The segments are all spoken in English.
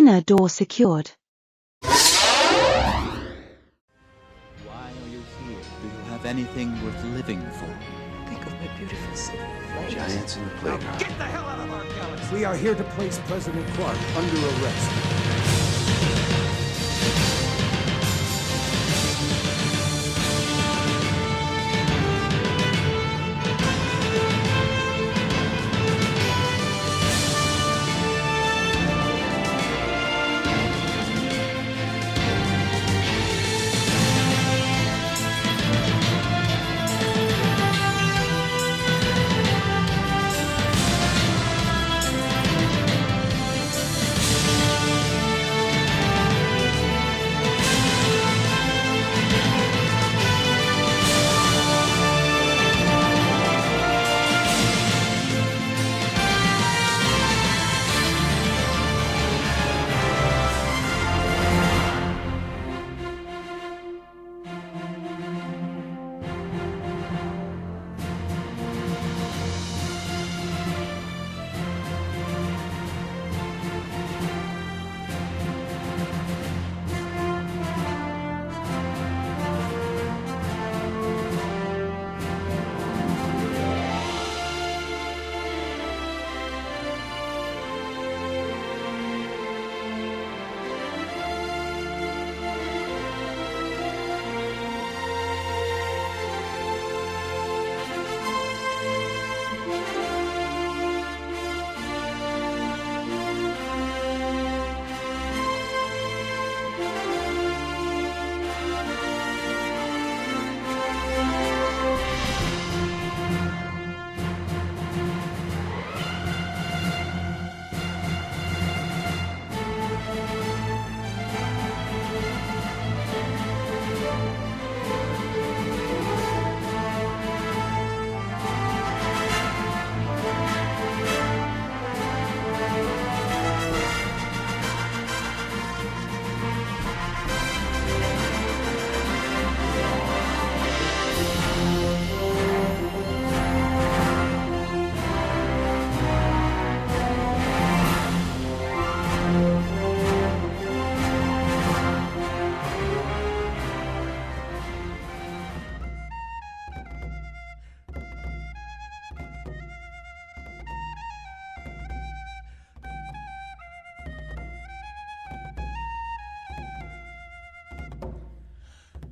Inner door secured. Why are you here? Do you have anything worth living for? Think of my beautiful city of flames. Giants in the playground. Get the hell out of our galaxy! We are here to place President Clark under arrest.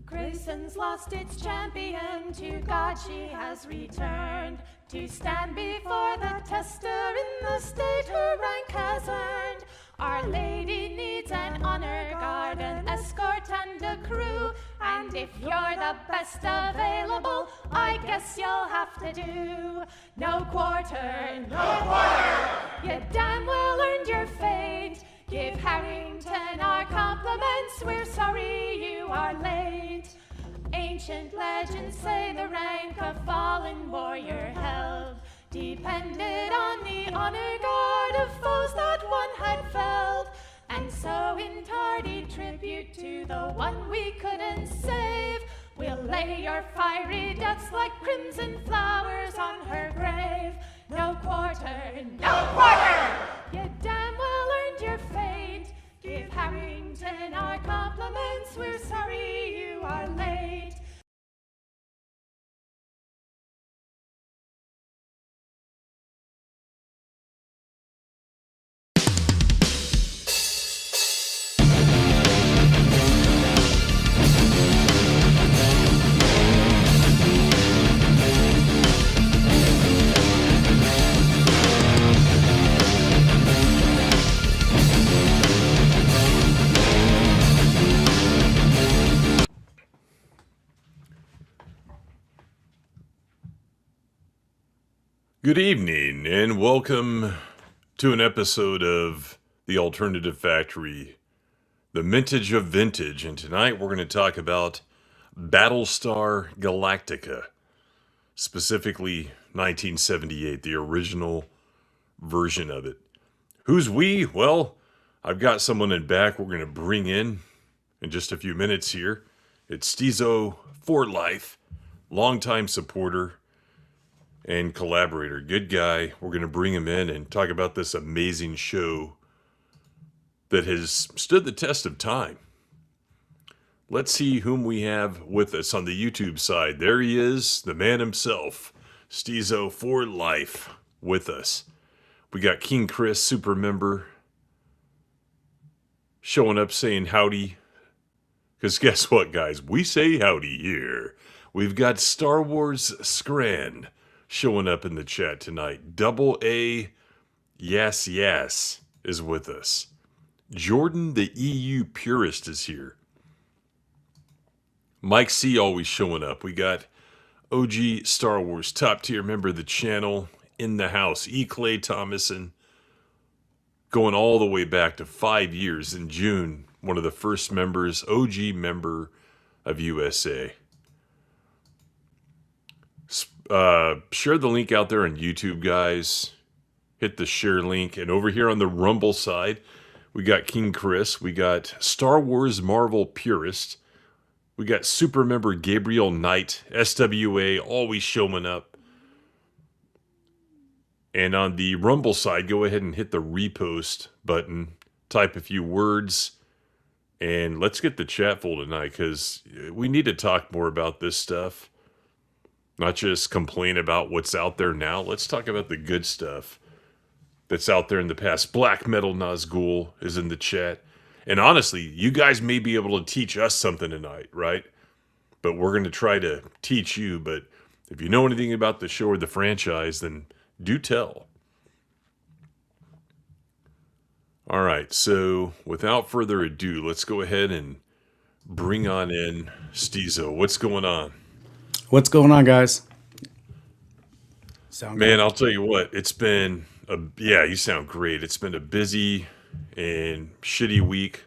Grayson's lost its champion, to God she has returned. To stand before the tester in the state her rank has earned. Our Lady needs an honor guard, an escort and a crew. And if you're the best available, I guess you'll have to do. No quarter, no quarter! You damn well earned your fate. Give Harrington our compliments, we're sorry you are late. Ancient legends say the rank of fallen warrior held depended on the honor guard of foes that one had felled. And so in tardy tribute to the one we couldn't save, we'll lay your fiery deaths like crimson flowers on her grave. No quarter, no quarter! You damn well earned your fate. Give Harrington our compliments, we're sorry you are late. Good evening, and welcome to an episode of The Alternative Factory, the Mintage of Vintage. And tonight we're going to talk about Battlestar Galactica, specifically 1978, the original version of it. Who's we? Well, I've got someone in back we're going to bring in just a few minutes here. It's Stezo for life, longtime supporter and collaborator, good guy. We're going to bring him in and talk about this amazing show that has stood the test of time. Let's see whom we have with us on the YouTube side. There he is, the man himself, Steezo for life, with us. We got King Chris, super member, showing up saying howdy. Because guess what, guys? We say howdy here. We've got Star Wars Scran showing up in the chat tonight. Double A, yes, is with us. Jordan, the EU purist, is here. Mike C always showing up. We got OG Star Wars top tier member of the channel in the house. E. Clay Thomason, going all the way back to 5 years in June. One of the first members, OG member of USA. Share the link out there on YouTube, guys. Hit the share link. And over here on the Rumble side, we got King Chris. We got Star Wars Marvel Purist. We got super member Gabriel Knight, SWA, always showing up. And on the Rumble side, go ahead and hit the repost button. Type a few words. And let's get the chat full tonight, because we need to talk more about this stuff. Not just complain about what's out there now. Let's talk about the good stuff that's out there in the past. Black Metal Nazgul is in the chat. And honestly, you guys may be able to teach us something tonight, right? But we're going to try to teach you. But if you know anything about the show or the franchise, then do tell. All right, so without further ado, let's go ahead and bring on in Steezo. What's going on? What's going on, guys? Man, good. I'll tell you what, it's been you sound great. It's been a busy and shitty week,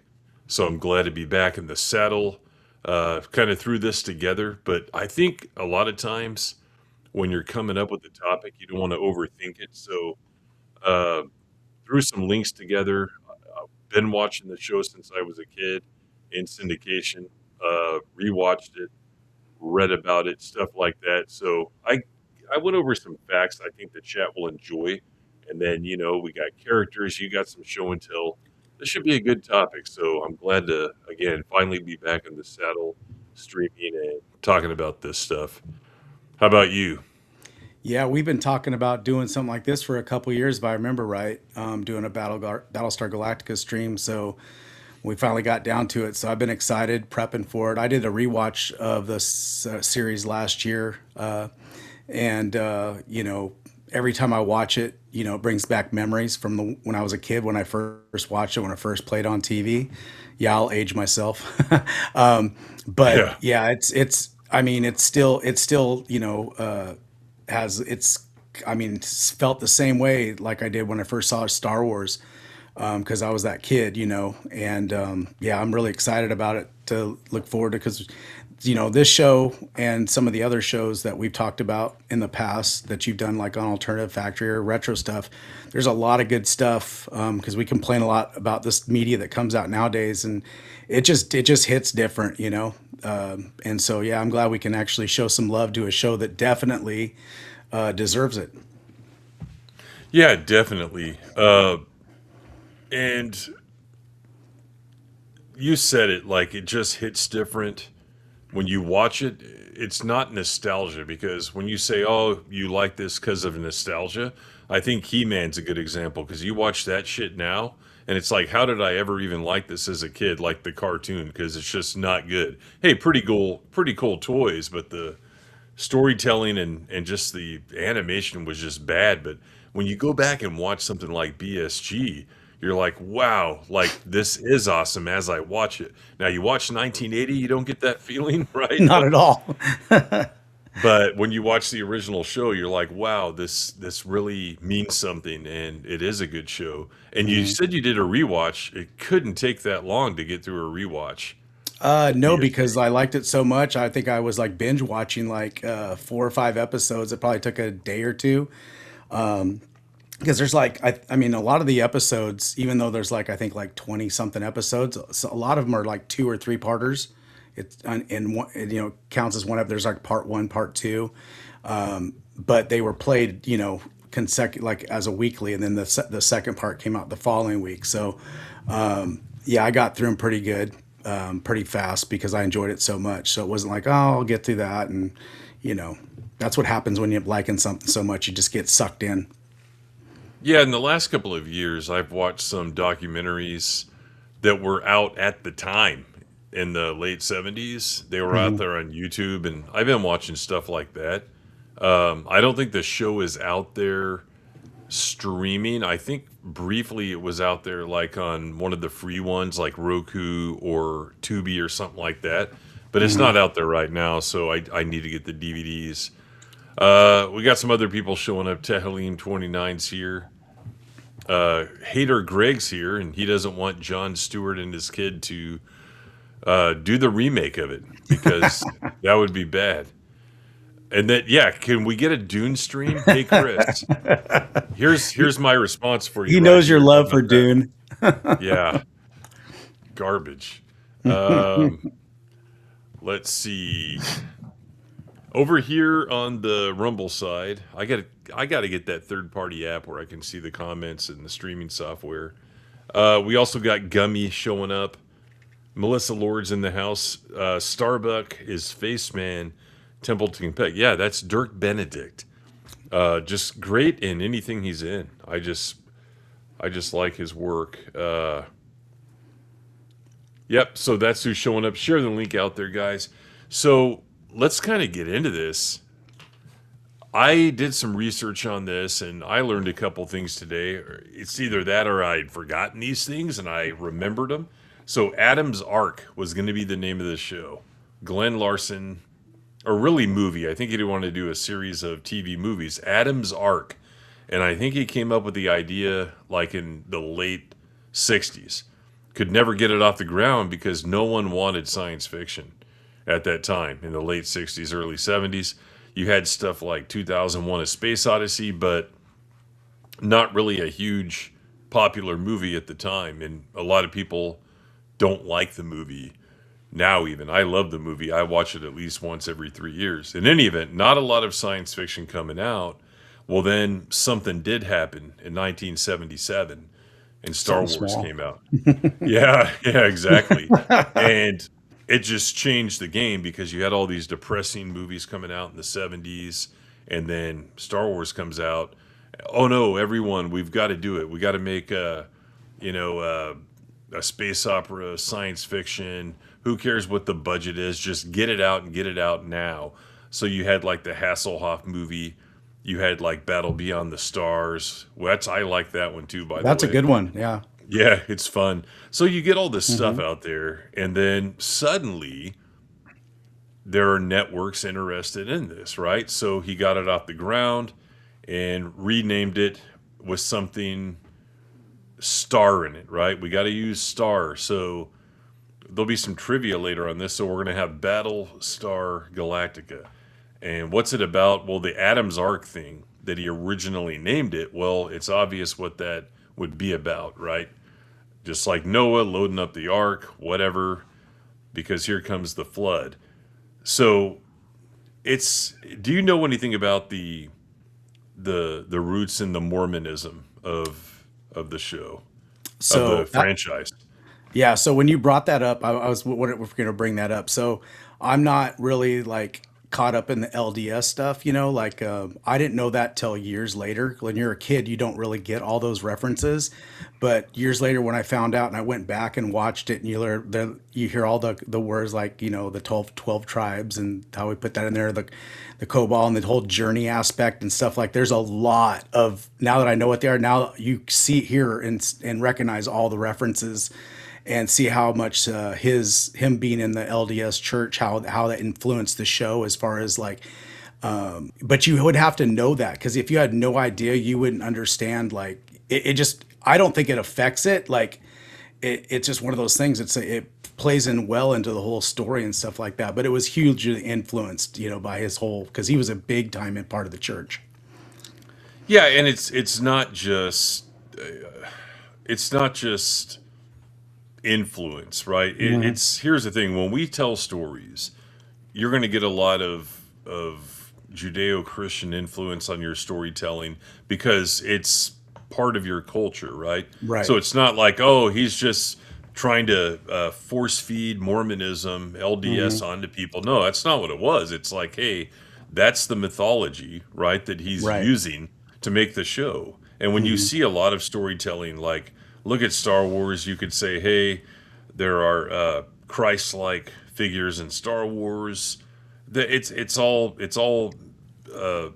so I'm glad to be back in the saddle. Kind of threw this together, but I think a lot of times when you're coming up with a topic, you don't want to overthink it. So threw some links together. I've been watching the show since I was a kid in syndication. Rewatched it, read about it, stuff like that. So I went over some facts I think the chat will enjoy. And then, we got characters. You got some show and tell. This should be a good topic. So I'm glad to, again, finally be back in the saddle, streaming and talking about this stuff. How about you? Yeah, we've been talking about doing something like this for a couple years, if I remember right, doing a Battlestar Galactica stream. So we finally got down to it. So I've been excited, prepping for it. I did a rewatch of the series last year. Every time I watch it, it brings back memories from when I was a kid, when I first watched it, when I first played on TV. Yeah, I'll age myself. It's felt the same way like I did when I first saw Star Wars, because I was that kid, I'm really excited about it, to look forward to, because this show and some of the other shows that we've talked about in the past that you've done, like on Alternative Factory or retro stuff, there's a lot of good stuff, because we complain a lot about this media that comes out nowadays, and it just hits different, and so I'm glad we can actually show some love to a show that definitely deserves it. Yeah, definitely. And you said it, like, it just hits different when you watch it. It's not nostalgia, because when you say, oh, you like this because of nostalgia, I think He-Man's a good example, because you watch that shit now and it's like, how did I ever even like this as a kid, like the cartoon? Because it's just not good. Hey, pretty cool toys, but the storytelling and just the animation was just bad. But when you go back and watch something like BSG, you're like, wow, like, this is awesome as I watch it. Now, you watch 1980, you don't get that feeling, right? Not at all. But when you watch the original show, you're like, wow, this really means something, and it is a good show. And you said you did a rewatch. It couldn't take that long to get through a rewatch. No, because I liked it so much. I think I was like binge watching 4 or 5 episodes. It probably took a day or two. Because there's a lot of the episodes, even though there's I think 20 something episodes, so a lot of them are 2 or 3 parters. It's counts as one up. There's part 1, part 2, but they were played consecutive, like as a weekly, and then the second part came out the following week. So yeah, I got through them pretty good, pretty fast because I enjoyed it so much. So it wasn't like, oh, I'll get through that, and you know, that's what happens when you're liking something so much, you just get sucked in. Yeah, in the last couple of years, I've watched some documentaries that were out at the time in the late 70s. They were out there on YouTube, and I've been watching stuff like that. I don't think the show is out there streaming. I think briefly it was out there like on one of the free ones like Roku or Tubi or something like that. But it's not out there right now, so I need to get the DVDs. We got some other people showing up. Tehillim 29's here. Hater Greg's here, and he doesn't want Jon Stewart and his kid to do the remake of it because that would be bad. And then, yeah, can we get a Dune stream? Hey, Chris, here's my response for you. He right knows your here. love How for about that? Dune. Yeah, garbage. Let's see. Over here on the Rumble side, I gotta get that third-party app where I can see the comments and the streaming software. We also got Gummy showing up. Melissa Lord's in the house. Starbuck is Faceman. Templeton Peck. Yeah, that's Dirk Benedict. Just great in anything he's in. I just like his work. Yep, so that's who's showing up. Share the link out there, guys. So let's kind of get into this. I did some research on this, and I learned a couple things today. It's either that or I'd forgotten these things, and I remembered them. So Adam's Ark was going to be the name of the show. Glenn Larson, or really movie. I think he wanted to do a series of TV movies. Adam's Ark. And I think he came up with the idea like in the late 60s. Could never get it off the ground because no one wanted science fiction at that time in the late 60s, early 70s. You had stuff like 2001: A Space Odyssey, but not really a huge popular movie at the time. And a lot of people don't like the movie now even. I love the movie. I watch it at least once every 3 years. In any event, not a lot of science fiction coming out. Well, then something did happen in 1977, and Star Wars came out. Yeah, exactly. And it just changed the game because you had all these depressing movies coming out in the 70s, and then Star Wars comes out. Oh no, everyone, we've got to do it. We got to make a space opera, science fiction. Who cares what the budget is? Just get it out and get it out now. So you had like the Hasselhoff movie. You had like Battle Beyond the Stars. Well, I like that one too, by the way. That's a good one. Yeah. Yeah, it's fun. So you get all this stuff out there, and then suddenly there are networks interested in this, right? So he got it off the ground and renamed it with something star in it, right? We got to use star. So there'll be some trivia later on this. So we're going to have Battlestar Galactica. And what's it about? Well, the Adam's Ark thing that he originally named it, well, it's obvious what that would be about, right? Just like Noah loading up the ark, whatever, because here comes the flood. So do you know anything about the roots in the Mormonism of the show, of the franchise? Yeah, so when you brought that up, I was going to bring that up. So I'm not really like caught up in the LDS stuff, like I didn't know that till years later. When you're a kid, you don't really get all those references. But years later, when I found out and I went back and watched it, and you hear all the words like, the 12 tribes and how we put that in there, the Kobal and the whole journey aspect and stuff. Like there's a lot of, now that I know what they are, now you see, hear and recognize all the references and see how much him being in the LDS church, how that influenced the show as far as like, but you would have to know that, because if you had no idea, you wouldn't understand. Like it just, I don't think it affects it. Like it's just one of those things. It plays in well into the whole story and stuff like that. But it was hugely influenced, by his whole, because he was a big time part of the church. Yeah, and it's not just influence, right? It's here's the thing: when we tell stories, you're going to get a lot of Judeo-Christian influence on your storytelling because it's part of your culture, right? Right. So it's not like, oh, he's just trying to force feed Mormonism, LDS onto people. No, that's not what it was. It's like, hey, that's the mythology, right, that he's Right. using to make the show. And when you see a lot of storytelling, like look at Star Wars, you could say, hey, there are Christ-like figures in Star Wars. It's all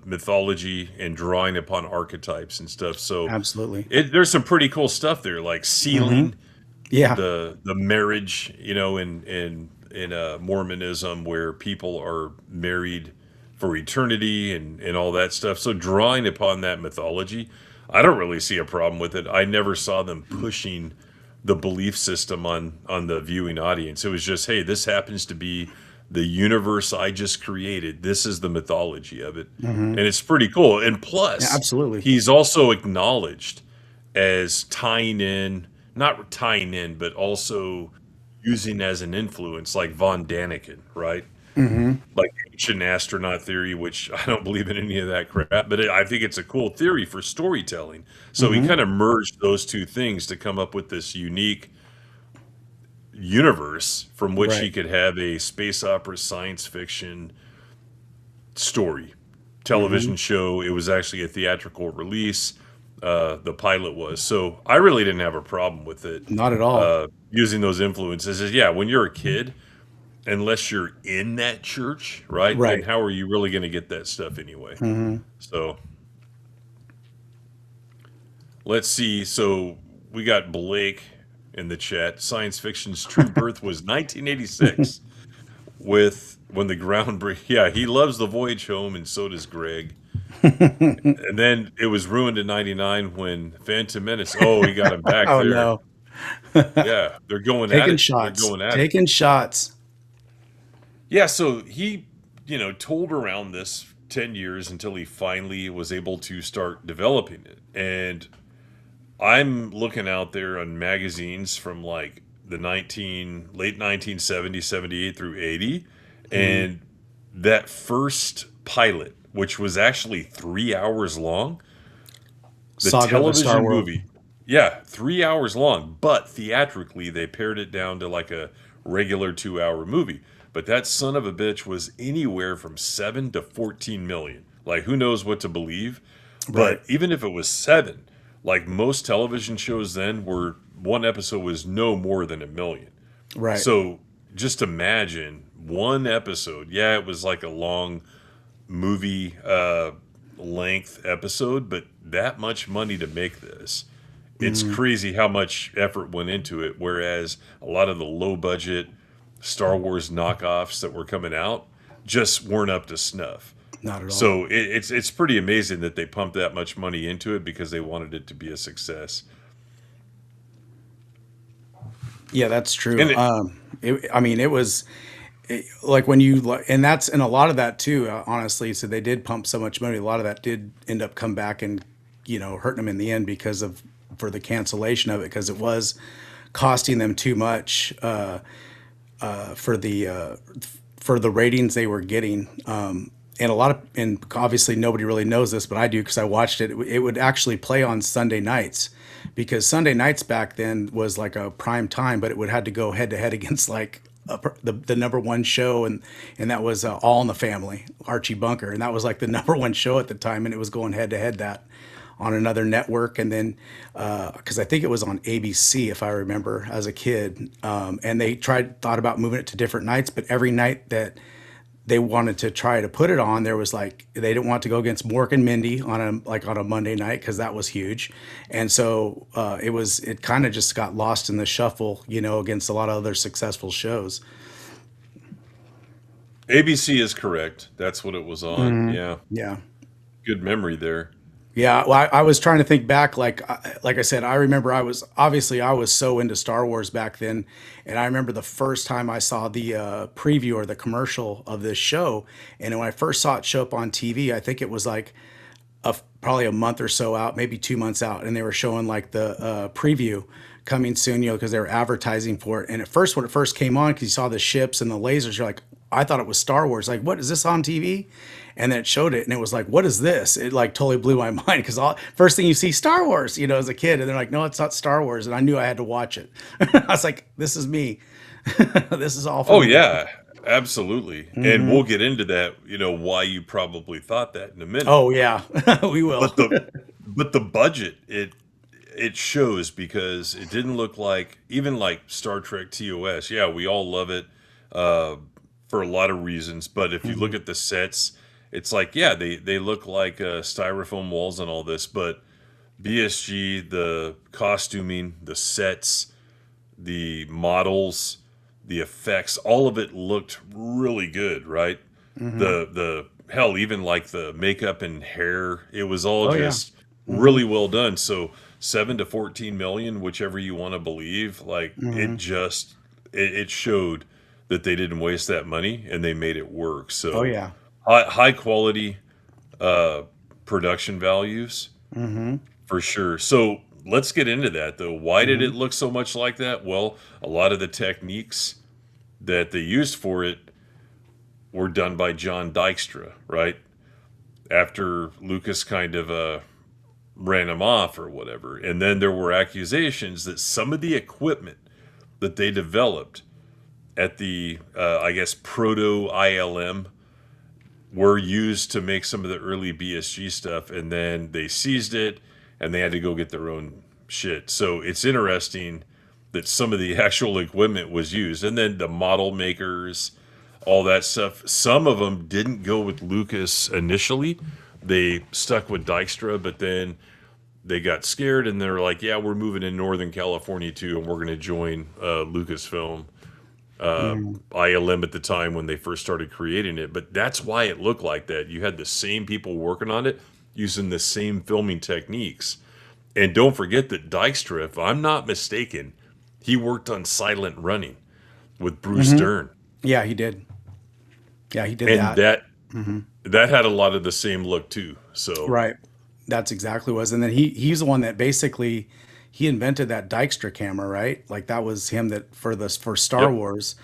mythology and drawing upon archetypes and stuff. So Absolutely. there's some pretty cool stuff there, like sealing Yeah. the marriage, in Mormonism, where people are married for eternity and all that stuff. So drawing upon that mythology, I don't really see a problem with it. I never saw them pushing the belief system on the viewing audience. It was just, hey, this happens to be the universe I just created. This is the mythology of it. And it's pretty cool. And plus, Yeah, absolutely. he's also acknowledged as not tying in, but also using as an influence, like Von Daniken, right? Like ancient astronaut theory, which I don't believe in any of that crap, but I think it's a cool theory for storytelling. So he kind of merged those two things to come up with this unique universe from which he Right. could have a space opera science fiction story television show. It was actually a theatrical release. The pilot was. So I really didn't have a problem with it. Not at all. Using those influences is, yeah, when you're a kid, unless you're in that church, right? Then Right. how are you really going to get that stuff anyway? So let's see. So we got Blake in the chat. Science fiction's true birth was 1986 with when the groundbreak. Yeah, he loves the voyage home, and so does Greg. And then it was ruined in '99 when Phantom Menace. Oh, he got him back Oh there. no. Yeah, they're going at Taking it. shots. They're going at it. Taking shots. Yeah, so he, told around this 10 years until he finally was able to start developing it. And I'm looking out there on magazines from like the late 1970s, 78 through 80, and that first pilot, which was actually 3 hours long, the Saga of the television Star World. movie. Yeah, 3 hours long, but theatrically they pared it down to like a regular 2 hour movie. But that son of a bitch was anywhere from 7 to 14 million. Like, who knows what to believe? Right. But even if it was 7, like most television shows then, were one episode was no more than 1 million. Right. So just imagine one episode. Yeah, it was like a long movie length episode, but that much money to make this. It's crazy how much effort went into it. Whereas a lot of the low budget Star Wars knockoffs that were coming out just weren't up to snuff. Not at all. So it's pretty amazing that they pumped that much money into it because they wanted it to be a success. Yeah, that's true. And It was like when and a lot of that too, honestly. So they did pump so much money. A lot of that did end up come back and, hurting them in the end for the cancellation of it, because it was costing them too much for the ratings they were getting. And obviously nobody really knows this, but I do because I watched it. It would actually play on Sunday nights, because Sunday nights back then was like a prime time, but it would have to go head to head against like the number one show, and that was All in the Family, Archie Bunker, and that was like the number one show at the time, and it was going head to head that on another network. And then because I think it was on ABC, if I remember, as a kid, and they thought about moving it to different nights, but every night that they wanted to try to put it on, there was like, they didn't want to go against Mork and Mindy on a Monday night, because that was huge. And so it kind of just got lost in the shuffle, against a lot of other successful shows. ABC is correct. That's what it was on. Yeah. Yeah. Good memory there. Yeah, well, I was trying to think back. Like I said, I remember I was so into Star Wars back then, and I remember the first time I saw the preview or the commercial of this show, and when I first saw it show up on TV, I think it was like probably a month or so out, maybe 2 months out, and they were showing like the preview coming soon, because they were advertising for it. And at first, when it first came on, because you saw the ships and the lasers, you're like, I thought it was Star Wars. Like, what is this on TV? And then it showed it, and it was like, what is this? It like totally blew my mind because first thing you see Star Wars, as a kid, and they're like, no, it's not Star Wars, and I knew I had to watch it. I was like, this is me. This is all for Oh me. yeah, absolutely. And we'll get into that, why you probably thought that in a minute. Oh yeah, we will. But the budget, it shows because it didn't look like even like Star Trek TOS. Yeah, we all love it for a lot of reasons. But if you look at the sets, it's like, yeah, they look like styrofoam walls and all this. But BSG, the costuming, the sets, the models, the effects, all of it looked really good, right? The hell, even like the makeup and hair, it was all just really well done. So 7 to 14 million, whichever you want to believe, like it showed that they didn't waste that money and they made it work. So Oh yeah. high quality production values for sure. So let's get into that though. Why did it look so much like that? Well, a lot of the techniques that they used for it were done by John Dykstra, right? After Lucas kind of ran him off or whatever. And then there were accusations that some of the equipment that they developed at the, I guess, proto ILM were used to make some of the early BSG stuff. And then they seized it and they had to go get their own shit. So it's interesting that some of the actual equipment was used. And then the model makers, all that stuff. Some of them didn't go with Lucas initially. They stuck with Dykstra, but then they got scared and they're like, yeah, we're moving in Northern California too, and we're going to join Lucasfilm. ILM at the time when they first started creating it. But that's why it looked like that. You had the same people working on it, using the same filming techniques. And don't forget that Dykstra, if I'm not mistaken, he worked on Silent Running with Bruce Dern. Yeah, he did. Yeah, he did And that. that had a lot of the same look too. So Right. That's exactly what it was. And then he's the one that basically he invented that Dykstra camera, right? Like that was him that for Star Yep. Wars.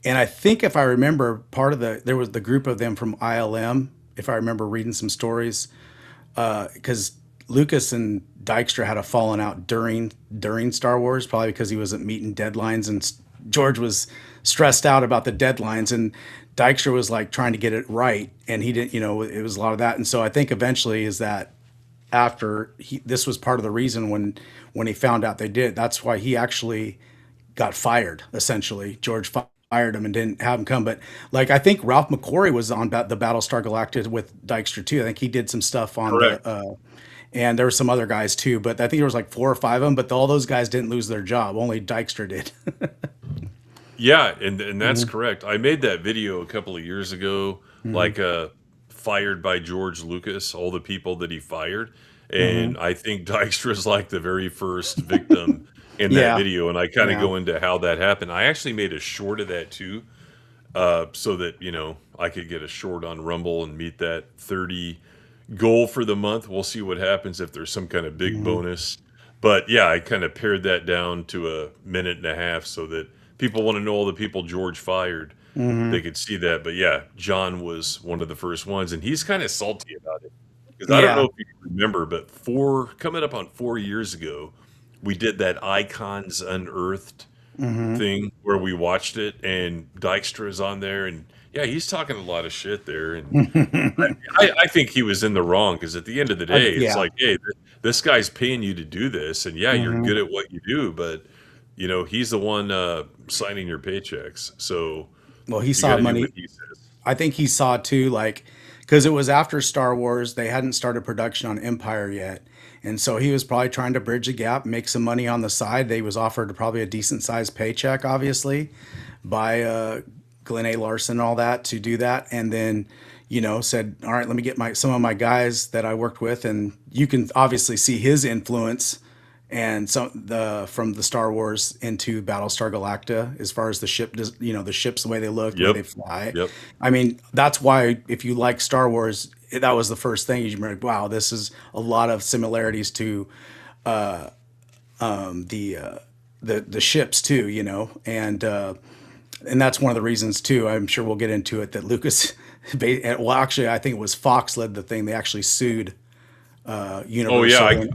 And I think if I remember part of there was the group of them from ILM, if I remember reading some stories, because Lucas and Dykstra had a falling out during Star Wars, probably because he wasn't meeting deadlines and George was stressed out about the deadlines and Dykstra was like trying to get it right and he didn't, it was a lot of that. And so I think eventually is that after this was part of the reason when he found out they did, that's why he actually got fired, essentially. George fired him and didn't have him come. But like, I think Ralph McQuarrie was on the Battlestar Galactica with Dykstra too. I think he did some stuff on Correct. and there were some other guys too, but I think there was like 4 or 5 of them, but all those guys didn't lose their job. Only Dykstra did. Yeah, and that's correct. I made that video a couple of years ago, like fired by George Lucas, all the people that he fired. And I think Dykstra's like the very first victim in that Yeah. video. And I kind of Yeah. go into how that happened. I actually made a short of that too, so that, I could get a short on Rumble and meet that 30 goal for the month. We'll see what happens if there's some kind of big bonus. But yeah, I kind of pared that down to a minute and a half so that people want to know all the people George fired. They could see that. But yeah, John was one of the first ones, and he's kind of salty about it. Because I don't Yeah. know if you remember, but coming up on 4 years ago, we did that Icons Unearthed thing where we watched it, and Dykstra's on there, and yeah, he's talking a lot of shit there. And I think he was in the wrong because at the end of the day, it's Yeah. like, hey, this guy's paying you to do this, and yeah, you're good at what you do, but he's the one signing your paychecks. So Well, he you saw got to do money. what he says. I think he saw too, like, because it was after Star Wars, they hadn't started production on Empire yet. And so he was probably trying to bridge the gap, make some money on the side. They was offered probably a decent sized paycheck, obviously, by Glenn A. Larson and all that to do that. And then, said, all right, let me get some of my guys that I worked with. And you can obviously see his influence and from the Star Wars into Battlestar Galactica, as far as the ship, the ships, the way they look, the way Yep. they fly. Yep. I mean, that's why if you like Star Wars, that was the first thing you remember. Wow, this is a lot of similarities to the ships too, and and that's one of the reasons too. I'm sure we'll get into it that Lucas, well, actually, I think it was Fox led the thing. They actually sued Oh yeah, Universal.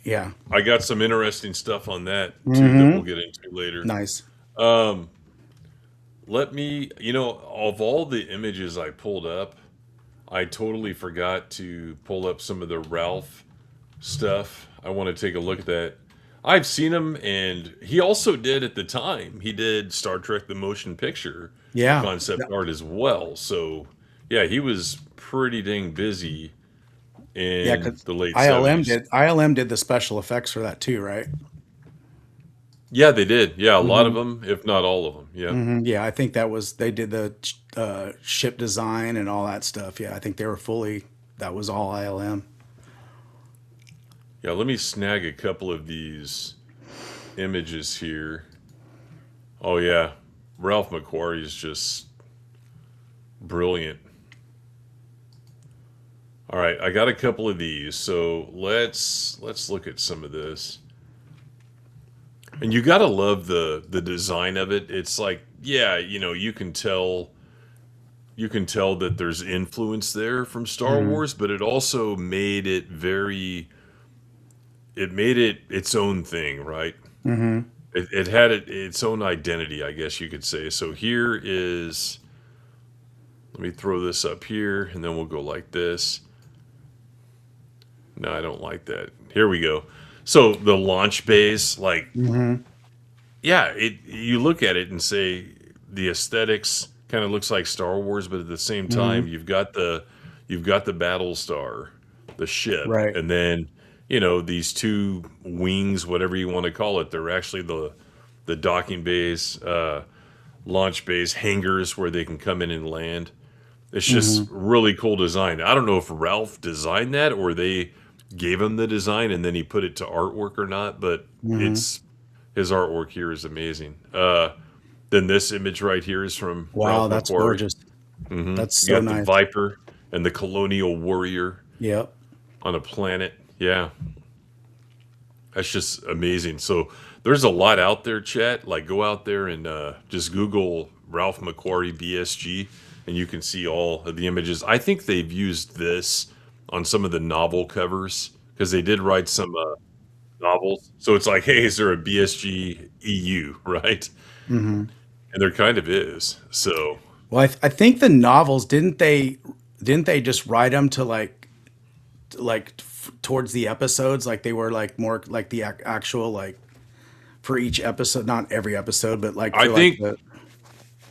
Yeah, I got some interesting stuff on that too that we'll get into later. nice. Let me, of all the images I pulled up, I totally forgot to pull up some of the Ralph stuff. I want to take a look at that. I've seen him, and he also did at the time. He did Star Trek: The Motion Picture Yeah, concept art as well. So, yeah, he was pretty dang busy yeah, in because the late ILM 70s. did the special effects for that too, right? Yeah, they did. Yeah, a lot of them, if not all of them. Yeah. Yeah, I think they did the ship design and all that stuff. Yeah, I think that was all ILM. Yeah, let me snag a couple of these images here. Oh, yeah. Ralph McQuarrie is just brilliant. All right, I got a couple of these. So let's look at some of this. And you got to love the design of it. It's like, yeah, you can tell that there's influence there from Star Wars, but it also made it its own thing, right? It had its own identity, I guess you could say. So here is, let me throw this up here, and then we'll go like this. No, I don't like that. Here we go. So the launch bays, like, yeah, you look at it and say the aesthetics kind of looks like Star Wars, but at the same time, you've got the Battlestar, the ship, Right. and then these two wings, whatever you want to call it. They're actually the docking bays, launch bays, hangars where they can come in and land. It's just really cool design. I don't know if Ralph designed that or they gave him the design and then he put it to artwork or not, but his artwork here is amazing. Then this image right here is from Wow, Ralph that's McQuarrie. gorgeous. That's You so got the nice. Viper and the Colonial Warrior Yep. on a planet. Yeah. That's just amazing. So there's a lot out there, chat. Like, go out there and just Google Ralph McQuarrie BSG, and you can see all of the images. I think they've used this on some of the novel covers because they did write some novels. So it's like, hey, is there a BSG EU, right? And there kind of is. So Well, I think the novels didn't they just write them to towards the episodes, like they were like more like the actual like for each episode, not every episode, but like for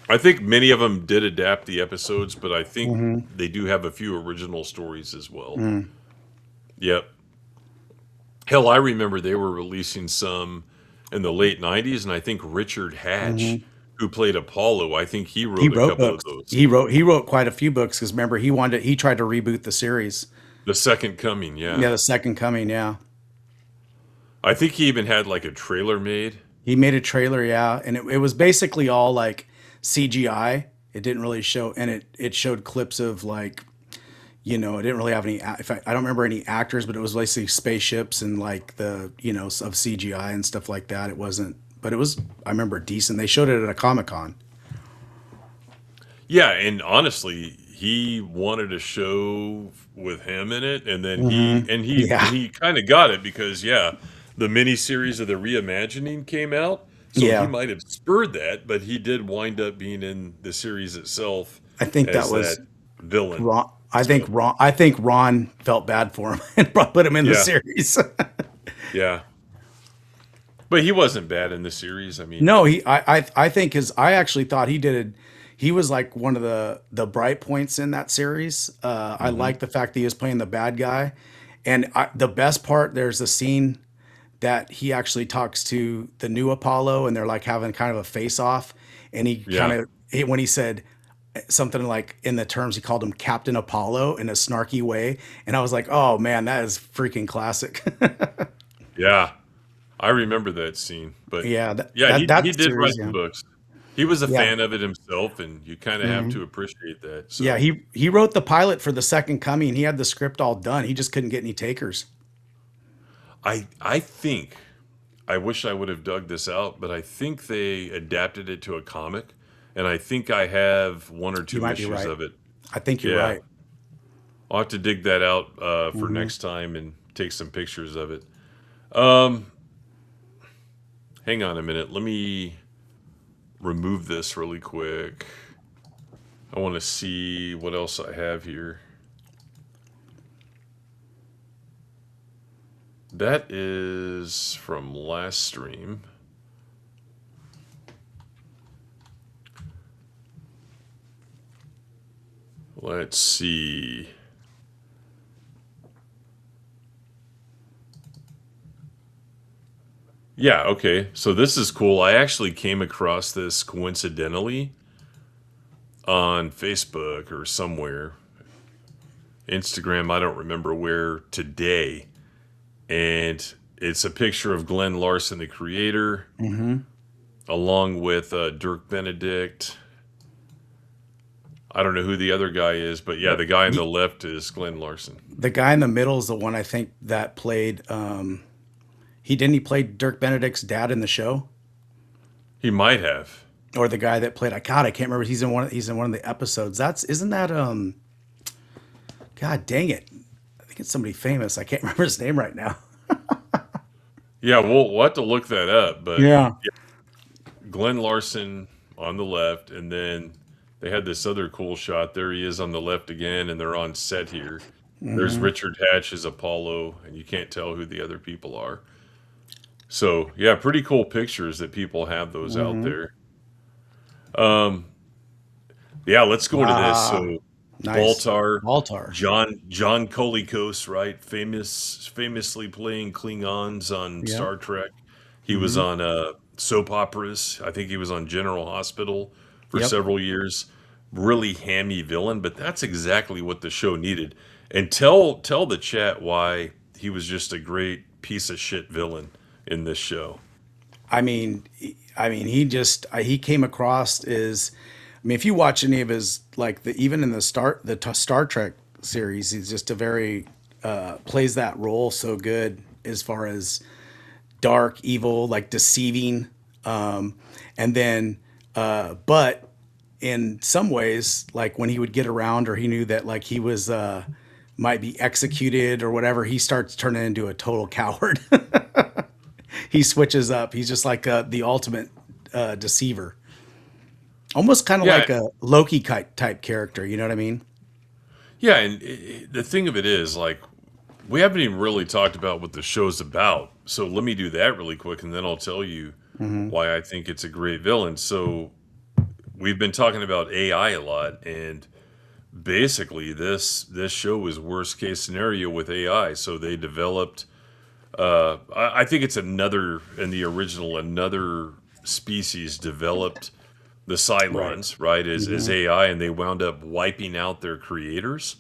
I think many of them did adapt the episodes, but I think they do have a few original stories as well. Yep. Hell, I remember they were releasing some in the late 90s, and I think Richard Hatch, who played Apollo, I think he wrote a couple books. of those. He wrote quite a few books because remember he tried to reboot the series. The Second Coming, yeah. Yeah, the Second Coming, yeah. I think he even had like a trailer made. He made a trailer, yeah, and it was basically all like CGI. It didn't really show, and it showed clips of like, it didn't really have any. I don't remember any actors, but it was basically spaceships and like the of CGI and stuff like that. It wasn't, but it was. I remember decent. They showed it at a Comic-Con. Yeah, and honestly, he wanted a show with him in it, and then he kind of got it because the miniseries of the reimagining came out, so he might have spurred that, but he did wind up being in the series itself. I think as that was villain. Ron. I think Ron felt bad for him and put him in the series. Yeah, but he wasn't bad in the series. I mean, no, I think I actually thought he was like one of the bright points in that series. I like the fact that he was playing the bad guy. And the best part, there's a scene that he actually talks to the new Apollo and they're like having kind of a face off. And when he said something like in the terms, he called him Captain Apollo in a snarky way. And I was like, oh man, that is freaking classic. Yeah, I remember that scene. But he he did write the books. He was a fan of it himself, and you kind of have to appreciate that. So. Yeah, he wrote the pilot for The Second Coming. He had the script all done. He just couldn't get any takers. I think, I wish I would have dug this out, but I think they adapted it to a comic, and I think I have one or You two might be issues right. of it. I think you're Yeah. right. I'll have to dig that out Mm-hmm. for next time and take some pictures of it. Um, Hang on a minute. Let me remove this really quick. I want to see what else I have here. That is from last stream. Let's see. Yeah, okay. So this is cool. I actually came across this coincidentally on Facebook or somewhere. Instagram, I don't remember where today. And it's a picture of Glenn Larson, the creator, along with Dirk Benedict. I don't know who the other guy is, but yeah, the guy on the left is Glenn Larson. The guy in the middle is the one I think that played. He played Dirk Benedict's dad in the show, He might have. or the guy that played. God, I can't remember. He's in one of the episodes. Isn't that God dang it! I think it's somebody famous. I can't remember his name right now. Yeah, we'll have to look that up. But Yeah. Glenn Larson on the left, and then they had this other cool shot. There he is on the left again, and they're on set here. There's Richard Hatch as Apollo, and you can't tell who the other people are. So, yeah, pretty cool pictures that people have those out there. Yeah, let's go into this. So, Nice. Baltar, Baltar. John Colicos, right? Famously playing Klingons on Yeah. Star Trek. He was on soap operas. I think he was on General Hospital for Yep. several years. Really hammy villain, but that's exactly what the show needed. And tell the chat why he was just a great piece of shit villain in this show. I mean, he came across as, I mean, if you watch any of his, like even in the Star Trek series, he's just a very plays that role so good as far as dark, evil, like deceiving, and then but in some ways, like when he would get around or he knew that like he was might be executed or whatever, he starts turning into a total coward. He switches up. He's just like the ultimate deceiver. Almost kind of Yeah. like a Loki type character. You know what I mean? Yeah, and the thing of it is, like, we haven't even really talked about what the show's about. So let me do that really quick, and then I'll tell you why I think it's a great villain. So we've been talking about AI a lot, and basically this show is worst case scenario with AI. So they developed, I think it's another species developed the Cylons, right, as AI, and they wound up wiping out their creators.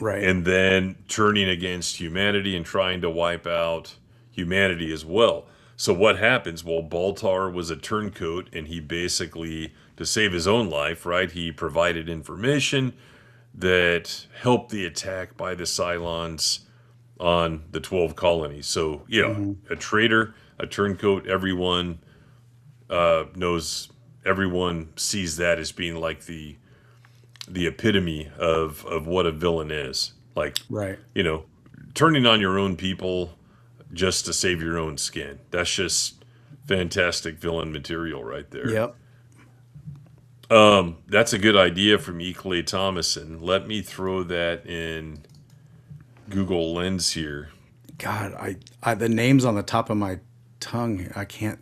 Right. And then turning against humanity and trying to wipe out humanity as well. So what happens? Well, Baltar was a turncoat, and he basically, to save his own life, right, he provided information that helped the attack by the Cylons on the 12 colonies. So, a traitor, a turncoat, everyone everyone sees that as being like the epitome of what a villain is. Like, Right. Turning on your own people just to save your own skin. That's just fantastic villain material right there. Yep. That's a good idea from E. Clay Thomason. Let me throw that in Google Lens here. God, I the names on the top of my tongue, I can't.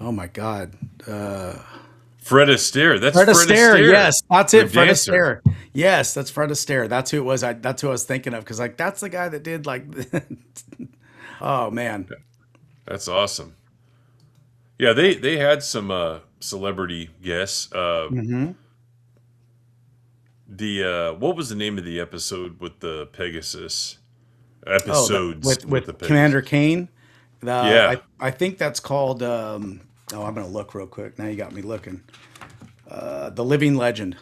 Oh my God. Fred Astaire. That's Fred Astaire. Yes, that's The it. Fred dancer. Astaire. Yes, that's Fred Astaire. That's who it was. That's who I was thinking of because like that's the guy that did like. Oh man. That's awesome. Yeah, they had some celebrity guests. The what was the name of the episode with the Pegasus? Episodes with the Pegasus. Commander Kane. Yeah. I think that's called. I'm gonna look real quick. Now you got me looking. The Living Legend.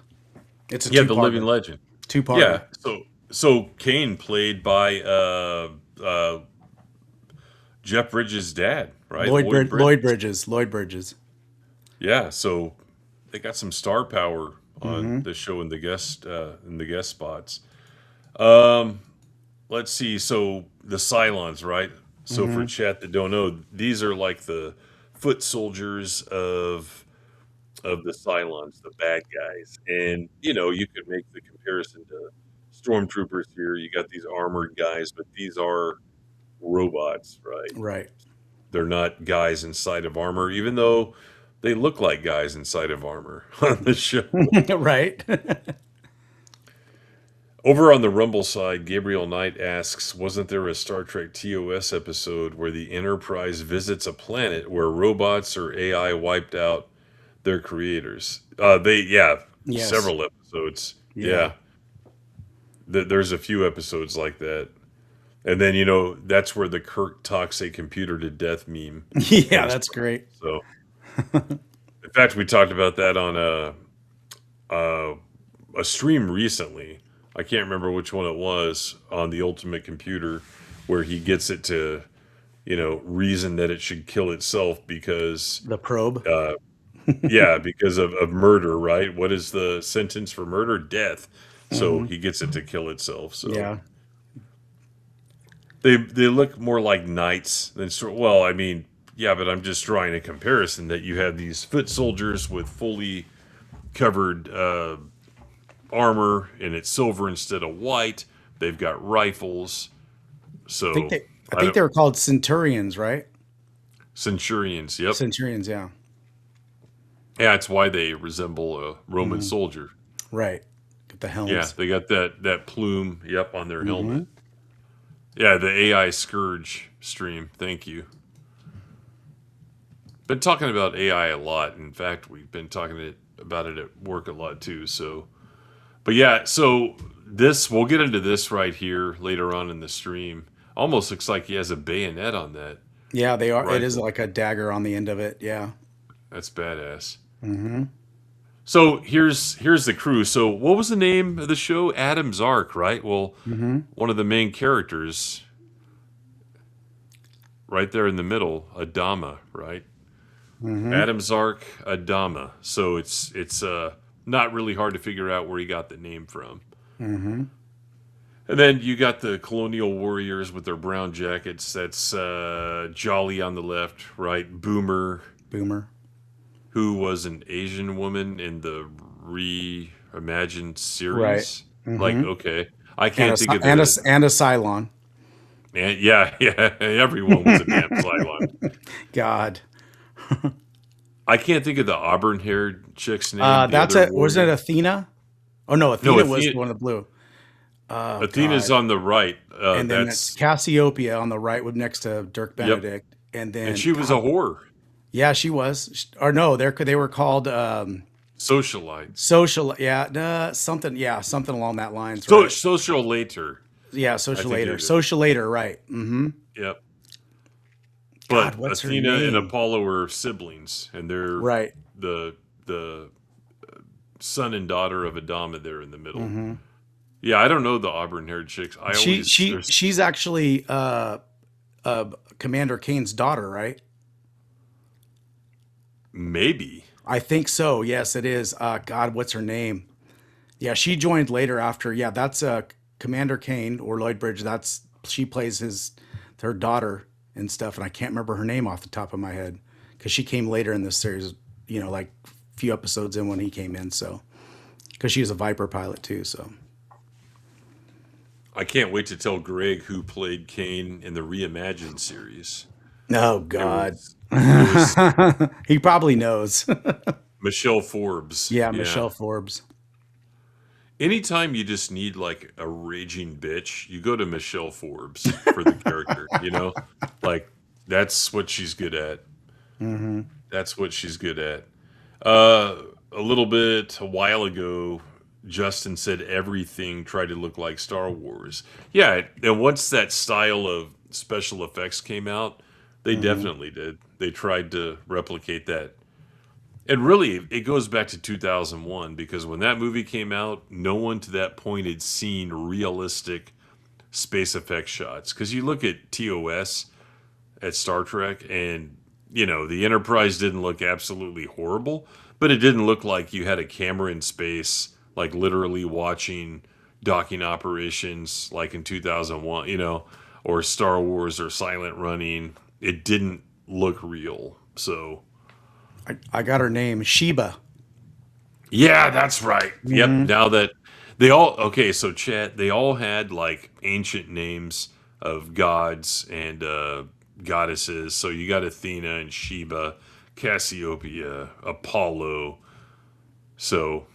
It's a Yeah, two-parter. the Living Legend. Two-parter. Yeah. So Kane played by Jeff Bridges' dad, right? Lloyd Bridges. Yeah. So they got some star power on the show in the guest spots. Let's see. So the Cylons, right? So for chat that don't know, these are like the foot soldiers of the Cylons, the bad guys. And you could make the comparison to stormtroopers here. You got these armored guys, but these are robots, right? Right. They're not guys inside of armor, even though they look like guys inside of armor on the show. Right. Over on the Rumble side, Gabriel Knight asks, wasn't there a Star Trek TOS episode where the Enterprise visits a planet where robots or AI wiped out their creators? Yes. Several episodes. Yeah. There's a few episodes like that. And then, that's where the Kirk talks a computer to death meme. Yeah, that's great. So, in fact, we talked about that on a stream recently. I can't remember which one it was on the Ultimate Computer, where he gets it to, reason that it should kill itself because The probe. because of murder, right? What is the sentence for murder? Death. So he gets it to kill itself. So Yeah. they look more like knights than well, I mean, yeah, but I'm just drawing a comparison that you have these foot soldiers with fully covered armor, and it's silver instead of white. They've got rifles. So I think they were called Centurions, right? Centurions. Yep. Centurions, yeah. Yeah, it's why they resemble a Roman soldier. Right. Get the helmets. Yeah, they got that plume. Yep, on their helmet. Yeah, the AI Scourge stream. Thank you. Been talking about AI a lot. In fact, we've been talking about it at work a lot too. So, but yeah, so we'll get into this right here later on in the stream. Almost looks like he has a bayonet on that. Yeah, they are. Right. It is like a dagger on the end of it. Yeah. That's badass. So here's the crew. So what was the name of the show? Adam's Ark, right? Well, one of the main characters, right there in the middle, Adama, right? Adam's Ark, Adama. So it's not really hard to figure out where he got the name from. And then you got the colonial warriors with their brown jackets. That's Jolly on the left, right? Boomer, who was an Asian woman in the reimagined series. Right. Like, okay. I can't think of and a Cylon. And yeah, everyone was a damn Cylon. God. I can't think of the auburn-haired chick's name. Was it Athena? Oh no, Athena was the one in the blue. Athena's on the right. And then that's Cassiopeia on the right, with next to Dirk Benedict. And then she was a whore. Yeah, she was. Or no, they were called Socialites. Something along that lines. So right? Socialator. Yeah, Socialator, right. Yep. God, But what's her Athena and name? Apollo are siblings, and they're Right. the son and daughter of Adama there in the middle. Yeah, I don't know the auburn-haired chicks. She's actually Commander Kane's daughter, right? Maybe. I think so. Yes, it is. God, what's her name? Yeah, she joined later after. Yeah, that's Commander Kane or Lloyd Bridge. She plays her daughter and stuff, and I can't remember her name off the top of my head because she came later in this series. Like a few episodes in when he came in. So, because she was a Viper pilot too. So. I can't wait to tell Greg who played Kane in the Reimagined series. Oh God. He probably knows. Michelle Forbes. Yeah, Michelle Forbes. Anytime you just need like a raging bitch, you go to Michelle Forbes for the character, Like, that's what she's good at. That's what she's good at. A while ago, Justin said everything tried to look like Star Wars. Yeah, and once that style of special effects came out, they definitely did. They tried to replicate that. And really, it goes back to 2001, because when that movie came out, no one to that point had seen realistic space effects shots. Because you look at TOS at Star Trek, and the Enterprise didn't look absolutely horrible, but it didn't look like you had a camera in space, like literally watching docking operations like in 2001, or Star Wars or Silent Running. It didn't look real. So, I got her name, Sheba. yeah, that's right. Yep. Now that okay, so chat, they all had like ancient names of gods and goddesses. So you got Athena and Sheba, Cassiopeia, Apollo. So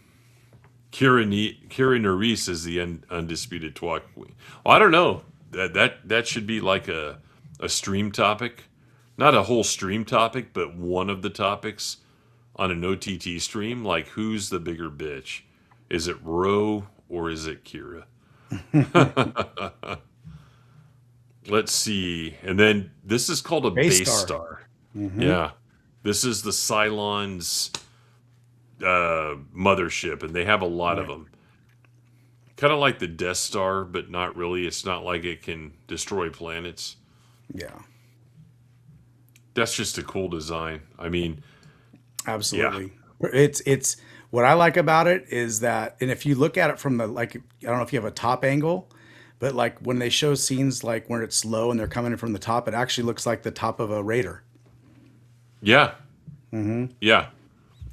Kira Nerys is the undisputed Twilight Queen. Well, I don't know. That should be like a stream topic. Not a whole stream topic, but one of the topics on an OTT stream. Like, who's the bigger bitch? Is it Ro or is it Kira? Let's see. And then this is called a base star. Yeah. This is the Cylon's mothership, and they have a lot of them. Kind of like the Death Star, but not really. It's not like it can destroy planets. Yeah. That's just a cool design. I mean, absolutely. Yeah. It's what I like about it is that, and if you look at it from the, like, I don't know if you have a top angle, but like when they show scenes like when it's low and they're coming in from the top, it actually looks like the top of a Raider. Yeah. Yeah.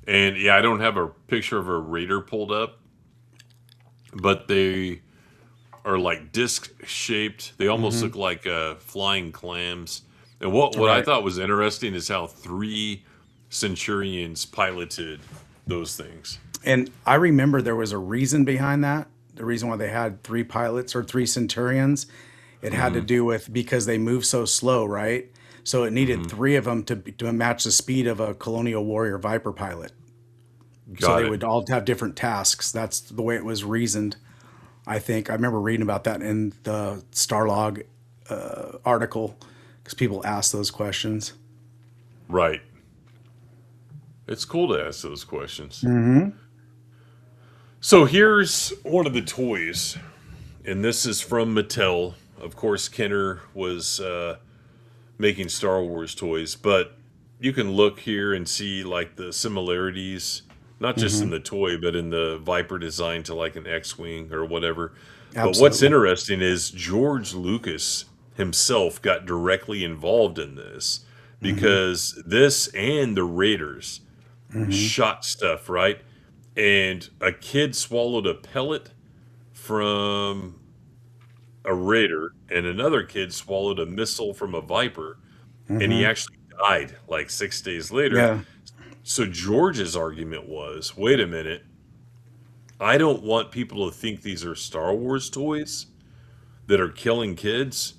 And yeah, I don't have a picture of a Raider pulled up, but they are like disc shaped. They almost look like flying clams. And what I thought was interesting is how 3 Centurions piloted those things. And I remember there was a reason behind that. The reason why they had 3 pilots or 3 Centurions, it had to do with because they move so slow, right? So it needed 3 of them to match the speed of a Colonial Warrior Viper pilot. So they would all have different tasks. That's the way it was reasoned, I think. I remember reading about that in the Starlog article because people ask those questions. Right. It's cool to ask those questions. So here's one of the toys, and this is from Mattel. Of course, Kenner was making Star Wars toys, but you can look here and see like the similarities, not just in the toy, but in the Viper design to like an X-Wing or whatever. Absolutely. But what's interesting is George Lucas himself got directly involved in this because this and the Raiders shot stuff, right? And a kid swallowed a pellet from a Raider, and another kid swallowed a missile from a Viper, and he actually died like 6 days later. Yeah. So George's argument was, wait a minute, I don't want people to think these are Star Wars toys that are killing kids,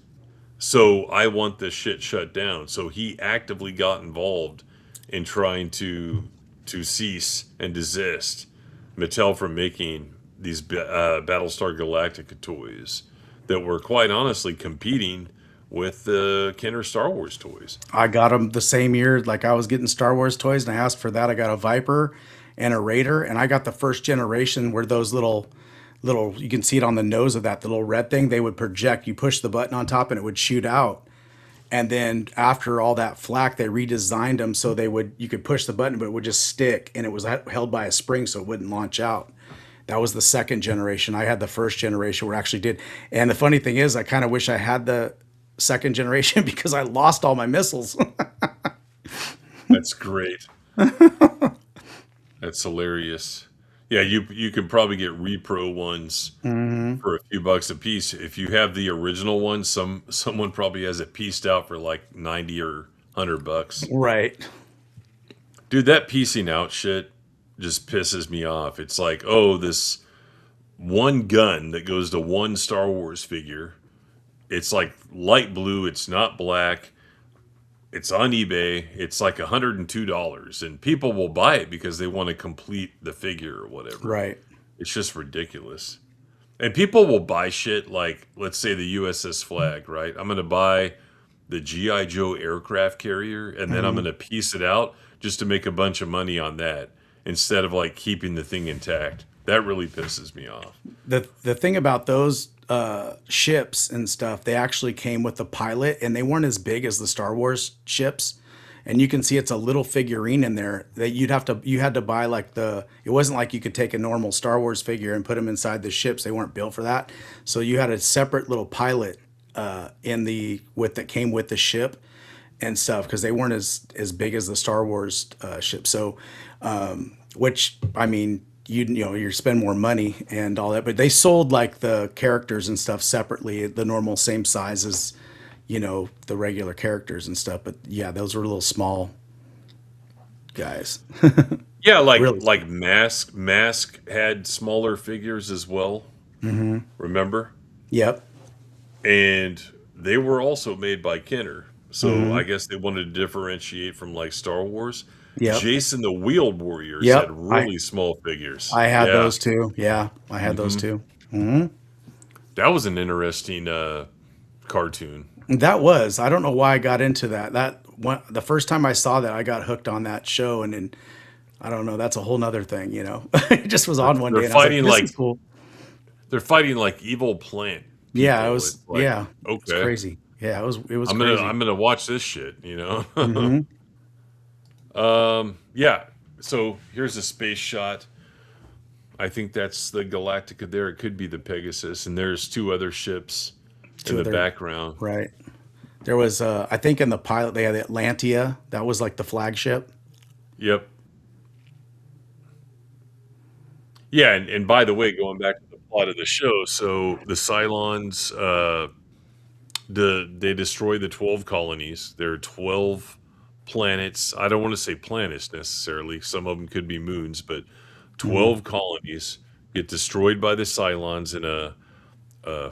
so I want this shit shut down. So he actively got involved in trying to cease and desist Mattel from making these Battlestar Galactica toys that were quite honestly competing with the Kenner Star Wars toys. I got them the same year, like I was getting Star Wars toys, and I asked for that. I got a Viper and a Raider, and I got the first generation where those little, you can see it on the nose of that, the little red thing, they would project. You push the button on top and it would shoot out. And then after all that flack, they redesigned them so you could push the button, but it would just stick, and it was held by a spring so it wouldn't launch out. That was the second generation. I had the first generation where it actually did. And the funny thing is, I kind of wish I had the second generation because I lost all my missiles. That's great. That's hilarious. Yeah, you could probably get repro ones for a few bucks a piece. If you have the original one, someone probably has it pieced out for like 90 or $100. Right. Dude, that piecing out shit just pisses me off. It's like, oh, this one gun that goes to one Star Wars figure. It's like light blue. It's not black. It's on eBay. It's like $102, and people will buy it because they want to complete the figure or whatever. Right. It's just ridiculous. And people will buy shit like, let's say the USS Flag, right? I'm going to buy the G.I. Joe aircraft carrier, and then I'm going to piece it out just to make a bunch of money on that instead of like keeping the thing intact. That really pisses me off. The thing about those ships and stuff, they actually came with the pilot, and they weren't as big as the Star Wars ships. and you can see it's a little figurine in there that you had to buy like it wasn't like you could take a normal Star Wars figure and put them inside the ships. They weren't built for that. So you had a separate little pilot that came with the ship and stuff, because they weren't as big as the Star Wars ship. So, which, I mean, you spend more money and all that, but they sold like the characters and stuff separately, the normal same size as, the regular characters and stuff. But yeah, those were little small guys. Yeah, Really. like Mask had smaller figures as well. Mm-hmm. Remember? Yep. And they were also made by Kenner. So Mm-hmm. I guess they wanted to differentiate from like Star Wars. Yep. Jason the Wheeled Warriors Yep. had really small figures. I had Yeah. those too. Yeah, I had those too. Mm-hmm. That was an interesting cartoon. I don't know why I got into that. The first time I saw that, I got hooked on that show, and then I don't know. That's a whole nother thing, It just was on one day. They're And I was fighting like, this is cool. They're fighting like evil plant. Yeah, people. it was. It's like, Yeah, it's okay. crazy. Yeah, it was. I'm crazy. gonna watch this shit. Mm-hmm. Yeah. So here's a space shot. I think that's the Galactica there. It could be the Pegasus, and there's two other ships in the background. Right. There was, I think, in the pilot they had the Atlantia. That was like the flagship. Yep. Yeah, and by the way, going back to the plot of the show, so the Cylons, they destroy the 12 colonies. There are 12 planets. I don't want to say planets necessarily. Some of them could be moons, but 12 colonies get destroyed by the Cylons in a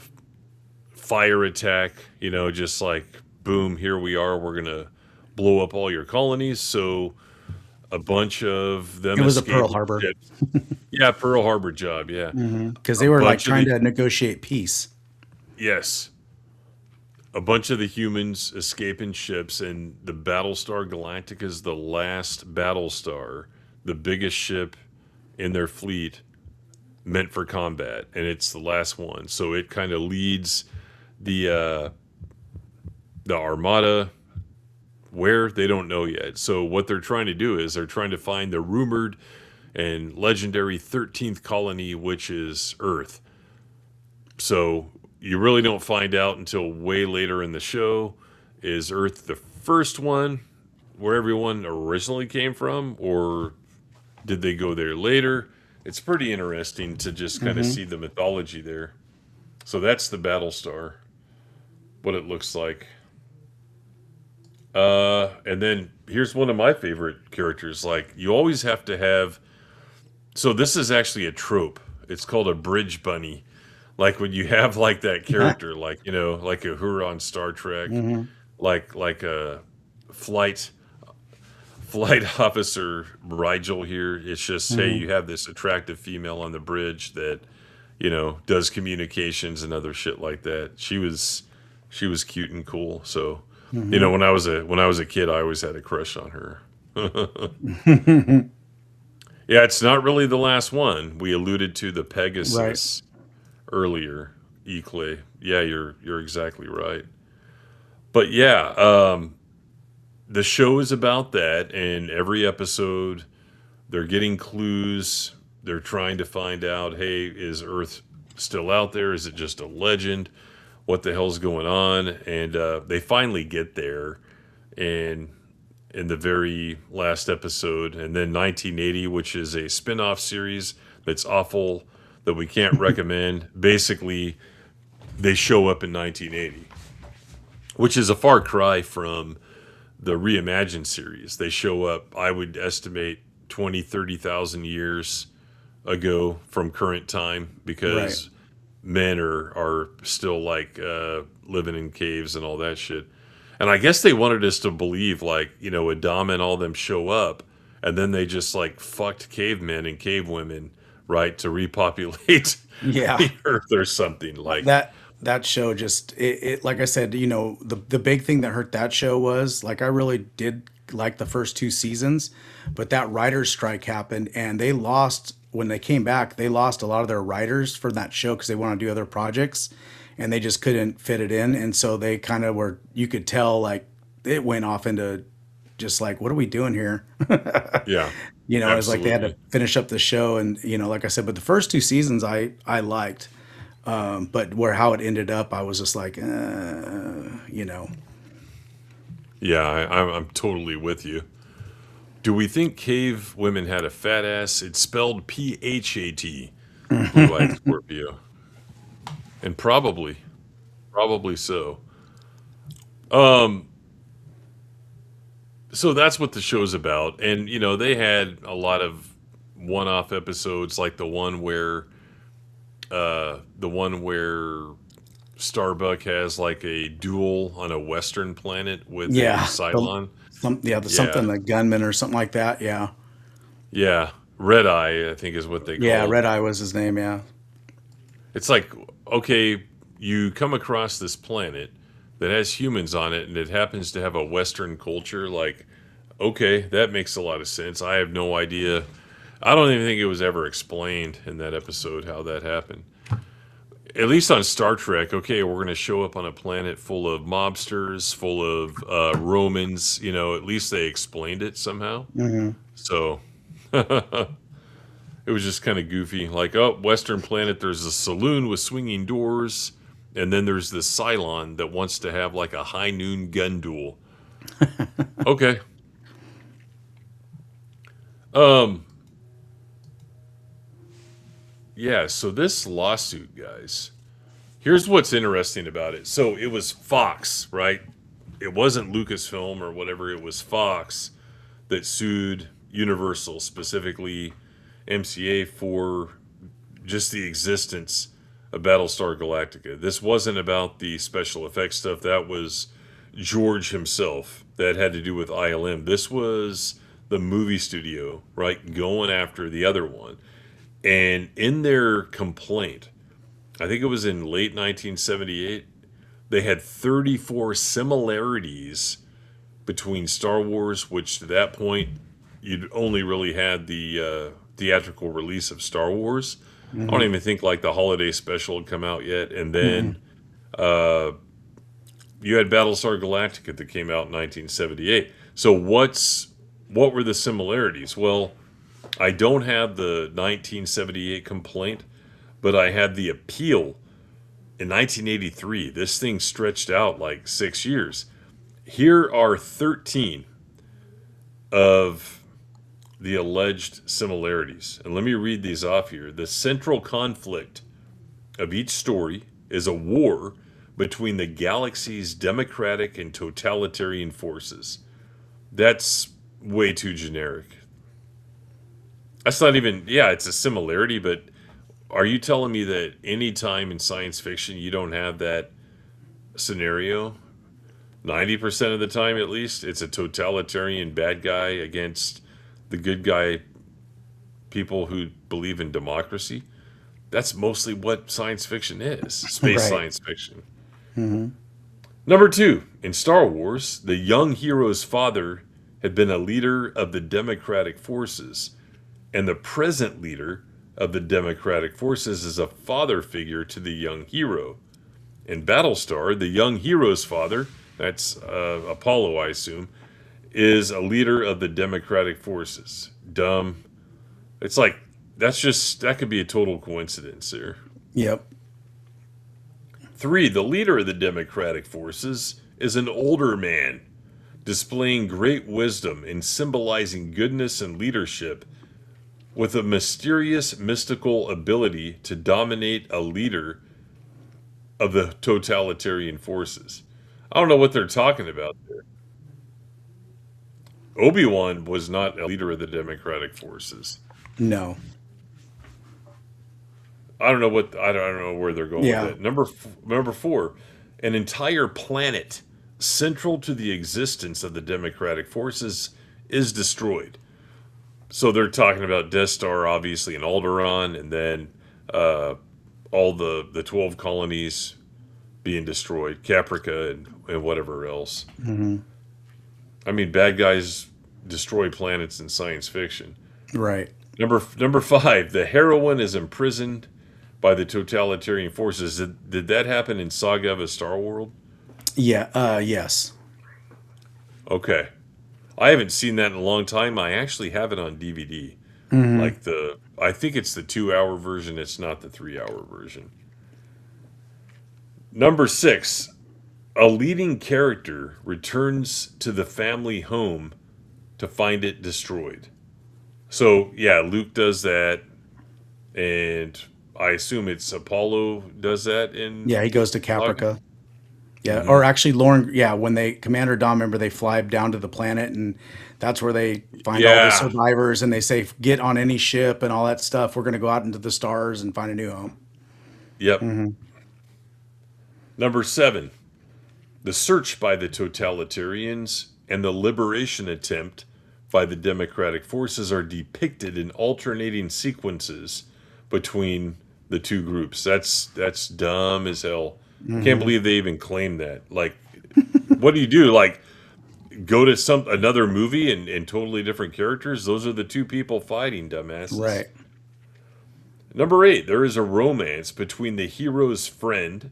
fire attack. Just like, boom, here we are. We're going to blow up all your colonies. So a bunch of them It was a escaped Pearl with Harbor. ships. Yeah, Pearl Harbor job, yeah. Because they were like bunch of trying the- to negotiate peace. Yes. A bunch of the humans escape in ships, and the Battlestar Galactica is the last Battlestar, the biggest ship in their fleet meant for combat, and it's the last one. So it kind of leads the Armada where they don't know yet. So what they're trying to do is they're trying to find the rumored and legendary 13th colony, which is Earth. So you really don't find out until way later in the show. Is Earth the first one where everyone originally came from, or did they go there later? It's pretty interesting to just kind of see the mythology there. So that's the Battlestar, what it looks like. And then here's one of my favorite characters. Like, you always have to have... So this is actually a trope. It's called a bridge bunny. Like when you have like that character, like, like a Uhura on Star Trek, like a flight officer Rigel here. It's just, hey, you have this attractive female on the bridge that, does communications and other shit like that. She was cute and cool. So, when I was a kid, I always had a crush on her. Yeah, it's not really the last one. We alluded to the Pegasus earlier. Ecle. Yeah, you're exactly right. But yeah, the show is about that, and every episode they're getting clues. They're trying to find out, hey, is Earth still out there? Is it just a legend? What the hell's going on? And they finally get there, and in the very last episode, and then 1980, which is a spin-off series that's awful, that we can't recommend. Basically, they show up in 1980, which is a far cry from the Reimagined series. They show up, I would estimate, 20, 30,000 years ago from current time, because men are still like living in caves and all that shit. And I guess they wanted us to believe, like, Adam and all them show up, and then they just like fucked cavemen and cavewomen, right, to repopulate the Earth or something like that. That show just it like I said, the big thing that hurt that show was, like, I really did like the first 2 seasons, but that writer's strike happened, and they lost, when they came back, they lost a lot of their writers for that show because they want to do other projects, and they just couldn't fit it in. And so they kind of were, you could tell, like, it went off into just like, what are we doing here? Yeah, It's like they had to absolutely. finish up the show, and like I said, but the first two seasons I liked, but how it ended up, I was just like, Yeah, I'm totally with you. Do we think cave women had a fat ass? It's spelled Phat. Blue-eyed Scorpio, and probably so. So that's what the show's about, and they had a lot of one-off episodes, like the one where Starbuck has like a duel on a Western planet with a yeah, Cylon. the Yeah, something, the gunman or something like that. Yeah, yeah. Red Eye, I think, is what they yeah, called. Red Eye was his name. Yeah, It's like, okay, you come across this planet that has humans on it, and it happens to have a Western culture. Like, okay, that makes a lot of sense. I have no idea. I don't even think it was ever explained in that episode how that happened. At least on Star Trek, okay, we're going to show up on a planet full of mobsters, full of Romans. At least they explained it somehow. So it was just kind of goofy. Like, oh, Western planet, there's a saloon with swinging doors, and then there's this Cylon that wants to have like a high noon gun duel. Okay. Um, yeah, so this lawsuit, guys, here's what's interesting about it. So it was Fox, right? It wasn't Lucasfilm or whatever, it was Fox that sued Universal, specifically MCA, for just the existence of Battlestar Galactica. This wasn't about the special effects stuff. That was George himself. That had to do with ILM. This was the movie studio, right, going after the other one. And in their complaint, I think it was in late 1978, they had 34 similarities between Star Wars, which to that point, you'd only really had the theatrical release of Star Wars. I don't even think like the holiday special had come out yet. And then you had Battlestar Galactica that came out in 1978. So what were the similarities? Well, I don't have the 1978 complaint, but I had the appeal in 1983. This thing stretched out like 6 years. Here are 13 of the alleged similarities. And let me read these off here. The central conflict of each story is a war between the galaxy's democratic and totalitarian forces. That's way too generic. That's not even, yeah, it's a similarity, but are you telling me that any time in science fiction you don't have that scenario? 90% of the time, at least, it's a totalitarian bad guy against the good guy people who believe in democracy. That's mostly what science fiction is, space right. science fiction. Number 2, in Star Wars, the young hero's father had been a leader of the democratic forces, and the present leader of the democratic forces is a father figure to the young hero. In Battlestar, the young hero's father, that's Apollo, I assume, is a leader of the democratic forces. Dumb. It's like, that could be a total coincidence there. Yep. 3, the leader of the democratic forces is an older man, displaying great wisdom and symbolizing goodness and leadership, with a mysterious, mystical ability to dominate a leader of the totalitarian forces. I don't know what they're talking about there. Obi-Wan was not a leader of the democratic forces. No. I don't know where they're going Yeah. with it. Number 4, an entire planet central to the existence of the democratic forces is destroyed. So they're talking about Death Star, obviously, and Alderaan, and then all the 12 colonies being destroyed, Caprica and whatever else. I mean, bad guys destroy planets in science fiction. Right. Number 5, the heroine is imprisoned by the totalitarian forces. Did that happen in Saga of a Star World? Yeah. Yes. Okay. I haven't seen that in a long time. I actually have it on DVD. Hmm. Like I think it's the 2 hour version. It's not the 3 hour version. Number six, a leading character returns to the family home to find it destroyed. So yeah, Luke does that, and I assume it's Apollo does that in Yeah, he goes to Saga. Caprica. Yeah, Hmm. or actually, Lauren. Yeah, when they Commander Dom, remember they fly down to the planet, and that's where they find all the Yeah. survivors, and they say, "Get on any ship and all that stuff. We're going to go out into the stars and find a new home." Yep. Hmm. Number seven, the search by the totalitarians and the liberation attempt by the democratic forces are depicted in alternating sequences between the two groups. That's dumb as hell. Can't Hmm. believe they even claimed that. Like, what do you do? Like, go to some another movie and totally different characters? Those are the two people fighting, dumbasses. Right. Number eight, there is a romance between the hero's friend,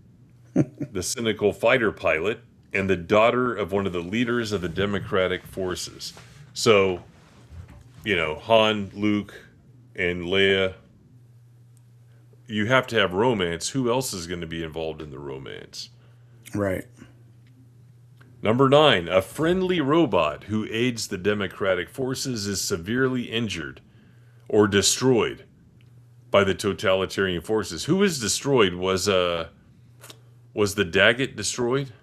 the cynical fighter pilot, and the daughter of one of the leaders of the democratic forces. So, Han, Luke, and Leia, you have to have romance. Who else is going to be involved in the romance? Right. Number nine, a friendly robot who aids the democratic forces is severely injured or destroyed by the totalitarian forces. Who was destroyed? Was the Daggett destroyed?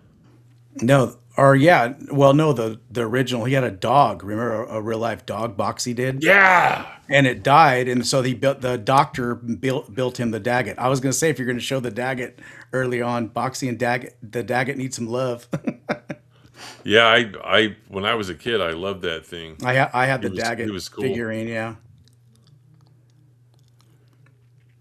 No, or yeah, well, no, the original. He had a dog. Remember a real life dog, Boxy did, Yeah. and it died, and so the doctor built him the Daggett. I was going to say if you're going to show the Daggett early on, Boxy and Daggett, the Daggett needs some love. Yeah, I when I was a kid, I loved that thing. I had He the was he Daggett was cool. figurine. Yeah.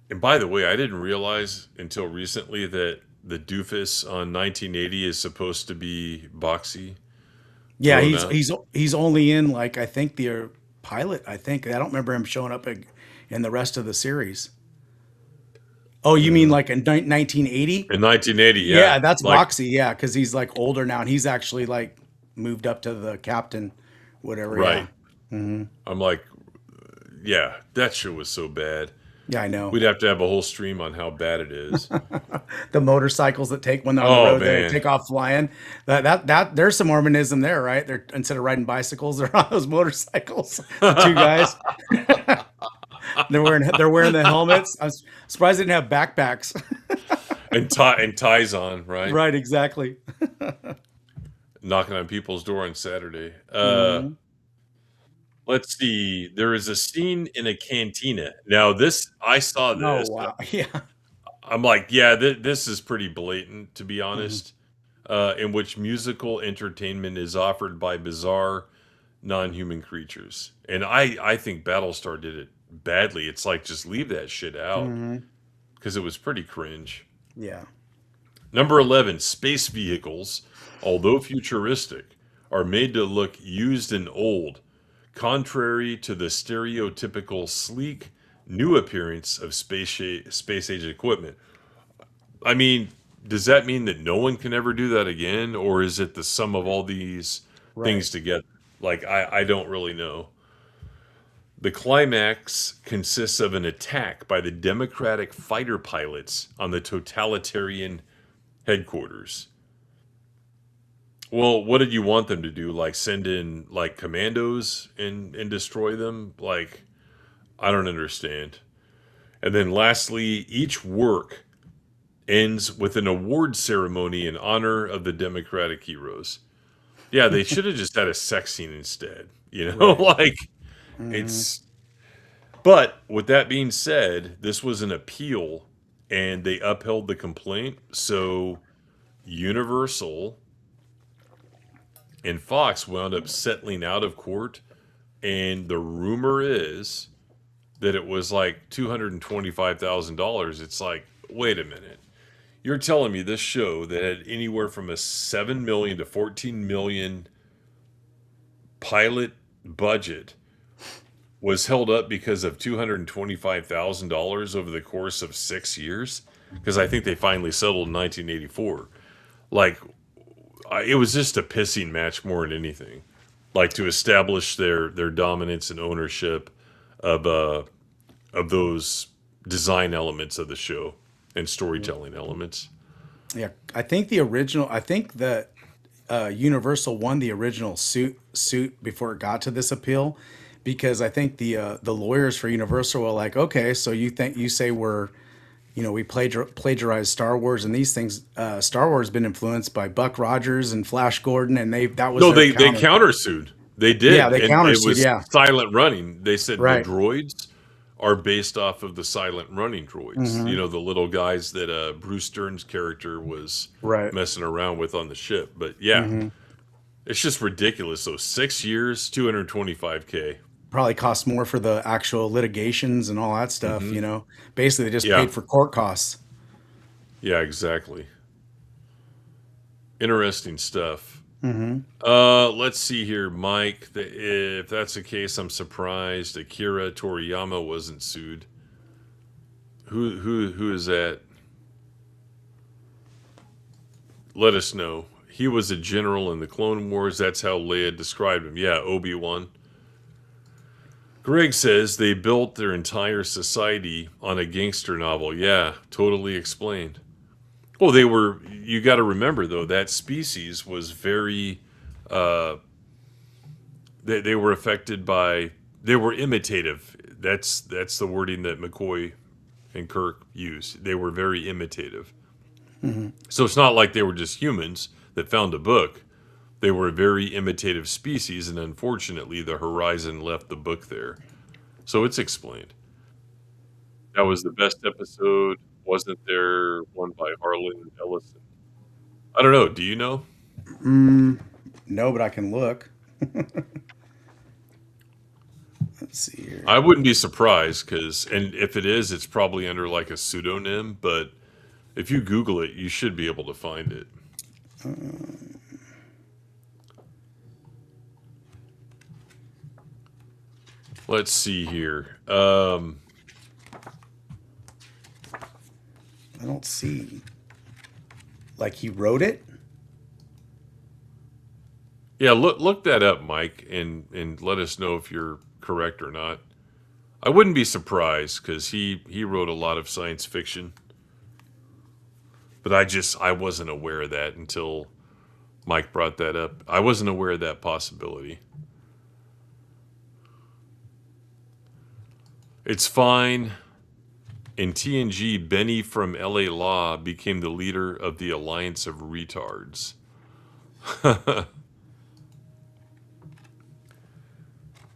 And by the way, I didn't realize until recently that the doofus on 1980 is supposed to be Boxy Yeah, grown he's up. he's he's only in like I think the pilot. I think I don't remember him showing up in the rest of the series. Oh, you mean like in 1980? In 1980, yeah. Yeah, that's Like, Boxy. Yeah, because he's like older now, and he's actually like moved up to the captain, whatever. Yeah, right. I'm like, yeah, that show was so bad. yeah, I know. We'd have to have a whole stream on how bad it is. The motorcycles that take when they're on the Oh road, they man. take off flying. That there's some Mormonism there, right? They're instead of riding bicycles, they're on those motorcycles. The two guys, they're wearing the helmets. I'm surprised they didn't have backpacks. And ties on, right? Right, exactly. Knocking on people's door on Saturday. Hmm. Let's see. There is a scene in a cantina. Now, I saw Oh this. wow, yeah. I'm like, yeah, this is pretty blatant, to be Hmm. honest. In which musical entertainment is offered by bizarre, non-human creatures, and I think Battlestar did it badly. It's like just leave that shit out Hmm. because it was pretty cringe. Yeah. Number 11, space vehicles, although futuristic, are made to look used and old, contrary to the stereotypical sleek new appearance of space age equipment. I mean, does that mean that no one can ever do that again, or is it the sum of all these Right. things together? Like, I don't really know. The climax consists of an attack by the Democratic fighter pilots on the totalitarian headquarters. Well, what did you want them to do? Like send in like commandos and destroy them? Like, I don't understand. And then lastly, each work ends with an award ceremony in honor of the Democratic heroes. Yeah, they should have just had a sex scene instead. Right. Like Hmm. it's. But with that being said, this was an appeal, and they upheld the complaint. So Universal and Fox wound up settling out of court, and the rumor is that it was like $225,000. It's like, wait a minute. You're telling me this show that had anywhere from a 7 million to 14 million pilot budget was held up because of $225,000 over the course of 6 years? Because I think they finally settled in 1984. Like, it was just a pissing match more than anything. like to establish their dominance and ownership of those design elements of the show and storytelling elements. Yeah, I think that Universal won the original suit before it got to this appeal, because I think the lawyers for Universal were like, okay, so you say we're, we plagiarized Star Wars, and these things, Star Wars has been influenced by Buck Rogers and Flash Gordon, and they countersued. They did. Yeah, they countersued. It was silent running. They said Right. the droids are based off of the silent running droids. Mm-hmm. The little guys that Bruce Stern's character was Right. messing around with on the ship. But yeah, Mm-hmm. it's just ridiculous. So 6 years, $225K. Probably cost more for the actual litigations and all that stuff. Basically they just Yeah. paid for court costs. Yeah, exactly. Interesting stuff. Mm-hmm. Let's see here, Mike. If that's the case, I'm surprised Akira Toriyama wasn't sued. Who is that? Let us know. He was a general in the Clone Wars. That's how Leia described him. Yeah, Obi-Wan. Greg says they built their entire society on a gangster novel. Yeah, totally explained. Well, you got to remember, though, that species was very, they were affected by, they were imitative. That's the wording that McCoy and Kirk used. They were very imitative. Mm-hmm. So it's not like they were just humans that found a book. They were a very imitative species, and unfortunately, the Horizon left the book there. So it's explained. That was the best episode. Wasn't there one by Harlan Ellison? I don't know. Do you know? No, but I can look. Let's see here. I wouldn't be surprised, and if it is, it's probably under like a pseudonym, but if you Google it, you should be able to find it. Let's see here. I don't see. Like he wrote it? Yeah, look that up, Mike, and let us know if you're correct or not. I wouldn't be surprised because he wrote a lot of science fiction, but I wasn't aware of that until Mike brought that up. I wasn't aware of that possibility. It's fine. In TNG, Benny from LA Law became the leader of the Alliance of Retards.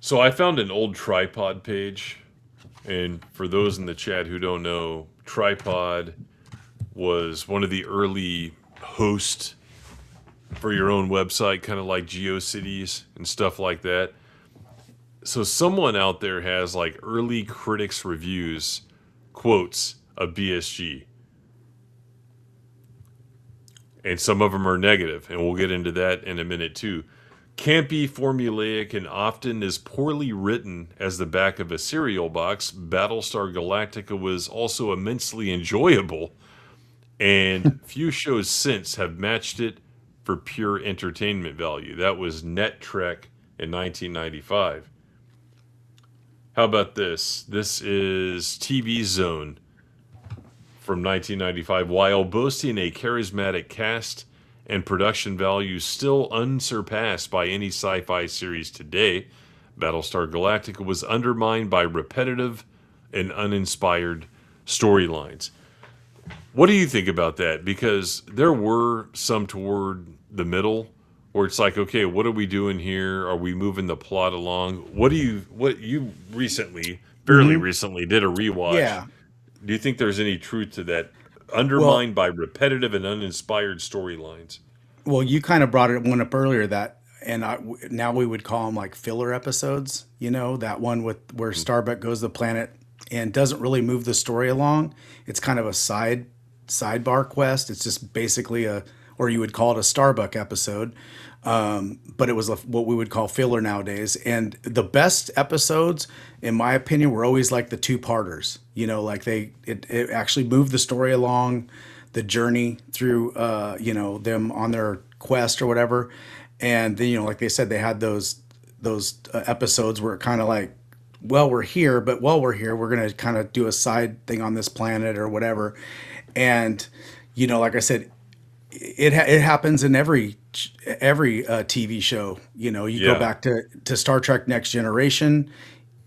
So I found an old Tripod page, and for those in the chat who don't know, Tripod was one of the early hosts for your own website, kind of like GeoCities and stuff like that. So someone out there has like early critics reviews, quotes of BSG. And some of them are negative, and we'll get into that in a minute too. Campy, formulaic, and often as poorly written as the back of a cereal box, Battlestar Galactica was also immensely enjoyable, and few shows since have matched it for pure entertainment value. That was Net Trek in 1995. How about this? This is TV Zone from 1995. While boasting a charismatic cast and production value still unsurpassed by any sci-fi series today, Battlestar Galactica was undermined by repetitive and uninspired storylines. What do you think about that? Because there were some toward the middle where it's like, okay, what are we doing here? Are we moving the plot along? What you recently, fairly recently, did a rewatch. Yeah. Do you think there's any truth to that? Undermined by repetitive and uninspired storylines. Well, you kind of brought one up earlier now we would call them like filler episodes. That one where Starbuck goes to the planet and doesn't really move the story along. It's kind of a sidebar quest. It's just basically or you would call it a Starbuck episode. But it was what we would call filler nowadays. And the best episodes, in my opinion, were always like the two-parters. Like it actually moved the story along, the journey through, them on their quest or whatever. And then, like they said, they had those episodes were kind of like, well, we're here, but while we're here, we're going to kind of do a side thing on this planet or whatever. And, like I said, it happens in every TV show. You go back to Star Trek Next Generation,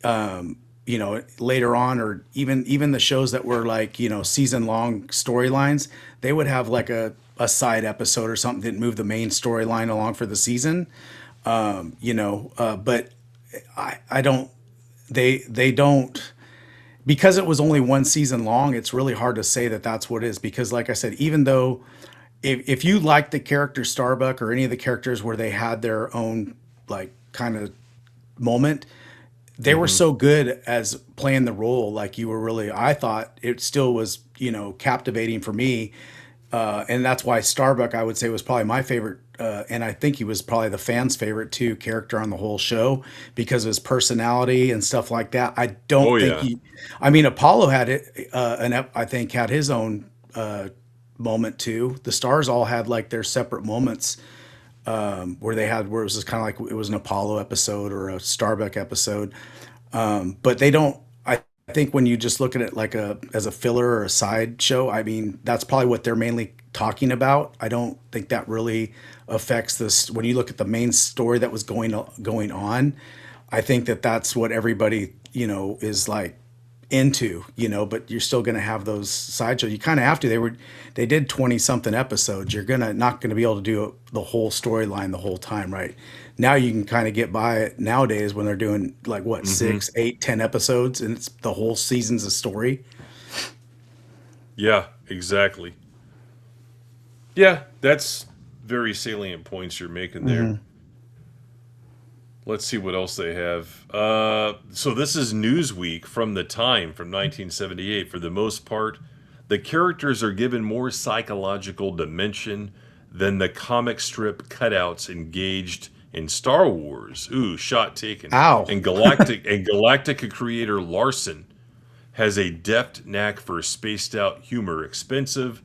later on, or even the shows that were like, season long storylines, they would have like a side episode or something that moved the main storyline along for the season. But I don't, they don't, because it was only one season long, it's really hard to say that that's what it is. Because like I said, even though if you like the character Starbuck or any of the characters where they had their own like kind of moment, they were so good as playing the role. Like you were really, I thought it still was, captivating for me. And that's why Starbuck, I would say, was probably my favorite. And I think he was probably the fans' favorite too, character on the whole show because of his personality and stuff like that. I don't think Apollo had it, I think had his own moment too. The stars all had like their separate moments where it was just kind of like it was an Apollo episode or a Starbuck episode. But they don't. I think when you just look at it like as a filler or a side show, I mean, that's probably what they're mainly talking about. I don't think that really affects this. When you look at the main story that was going on, I think that's what everybody, is like into, but you're still going to have those side shows. You kind of have to. They did 20 something episodes. You're not going to be able to do the whole storyline the whole time, right? Now you can kind of get by it nowadays when they're doing like 6, 8, 10 episodes, and it's the whole season's a story. Yeah, exactly. Yeah, that's very salient points you're making there. Let's see what else they have. So this is Newsweek from the Time from 1978. For the most part, the characters are given more psychological dimension than the comic strip cutouts engaged in Star Wars. Ooh, shot taken. Ow. And Galactica creator Larson has a deft knack for spaced out humor, expensive,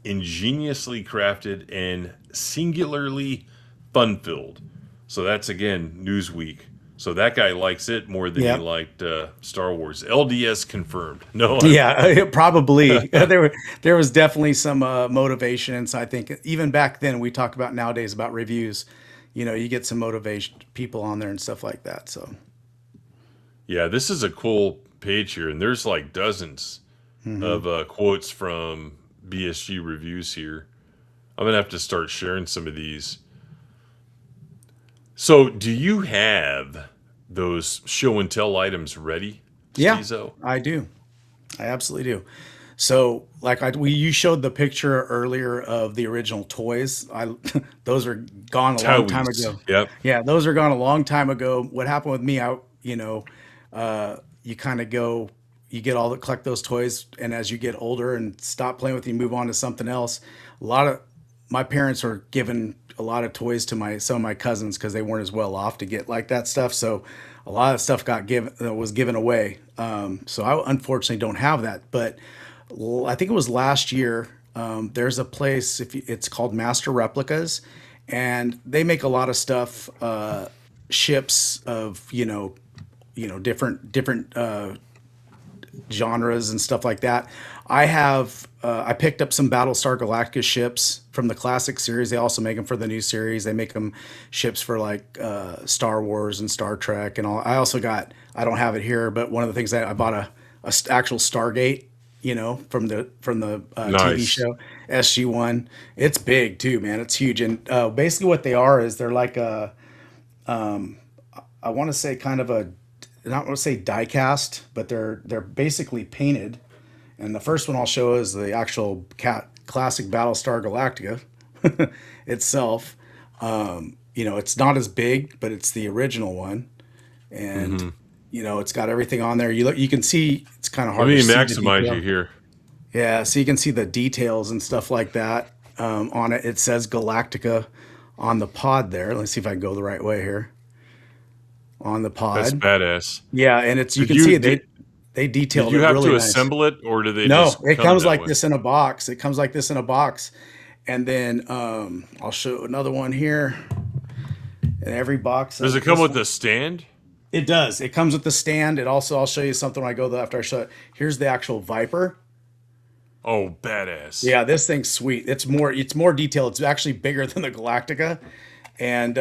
ingeniously crafted, and singularly fun-filled. So that's, again, Newsweek. So that guy likes it more than he liked Star Wars. LDS confirmed. No. Yeah, probably. There was definitely some motivation. So I think even back then, we talk about nowadays about reviews. You get some motivation people on there and stuff like that. So, yeah, this is a cool page here, and there's like dozens of quotes from BSG reviews here. I'm gonna have to start sharing some of these. So, do you have those show and tell items ready, Steezo? Yeah, I do. I absolutely do. So, like you showed the picture earlier of the original toys. Those are gone a long time ago. Yep. Yeah, those are gone a long time ago. What happened with me, you kind of collect those toys, and as you get older and stop playing with them, you move on to something else. My parents were giving a lot of toys to some of my cousins because they weren't as well off to get like that stuff. So a lot of stuff was given away. So I unfortunately don't have that, but I think it was last year. There's a place, it's called Master Replicas, and they make a lot of stuff, ships of different genres and stuff like that. I picked up some Battlestar Galactica ships from the classic series. They also make them for the new series. They make them ships for like Star Wars and Star Trek and all. I don't have it here, but one of the things that I bought a actual Stargate. From the Nice. TV show SG-1. It's big too, man. It's huge. And basically what they are is they're like I want to say kind of not want to say die cast, but they're basically painted. And the first one I'll show is the actual classic Battlestar Galactica itself. It's not as big, but it's the original one. And it's got everything on there. You can see it's kind of hard Let me to see maximize you here. Yeah, so you can see the details and stuff like that on it. It says Galactica on the pod there. Let's see if I can go the right way here. On the pod. That's badass. Yeah, and you can see it. They detailed it really nice. Did you have to assemble it, or do they No, just it come comes that like way? this in a box. It comes like this in a box. And then I'll show another one here. And every box. Does it come with a stand? It does. It comes with the stand. It also, I'll show you something when I go after I show it. Here's the actual Viper. Oh, badass. Yeah, this thing's sweet. It's more detailed. It's actually bigger than the Galactica. And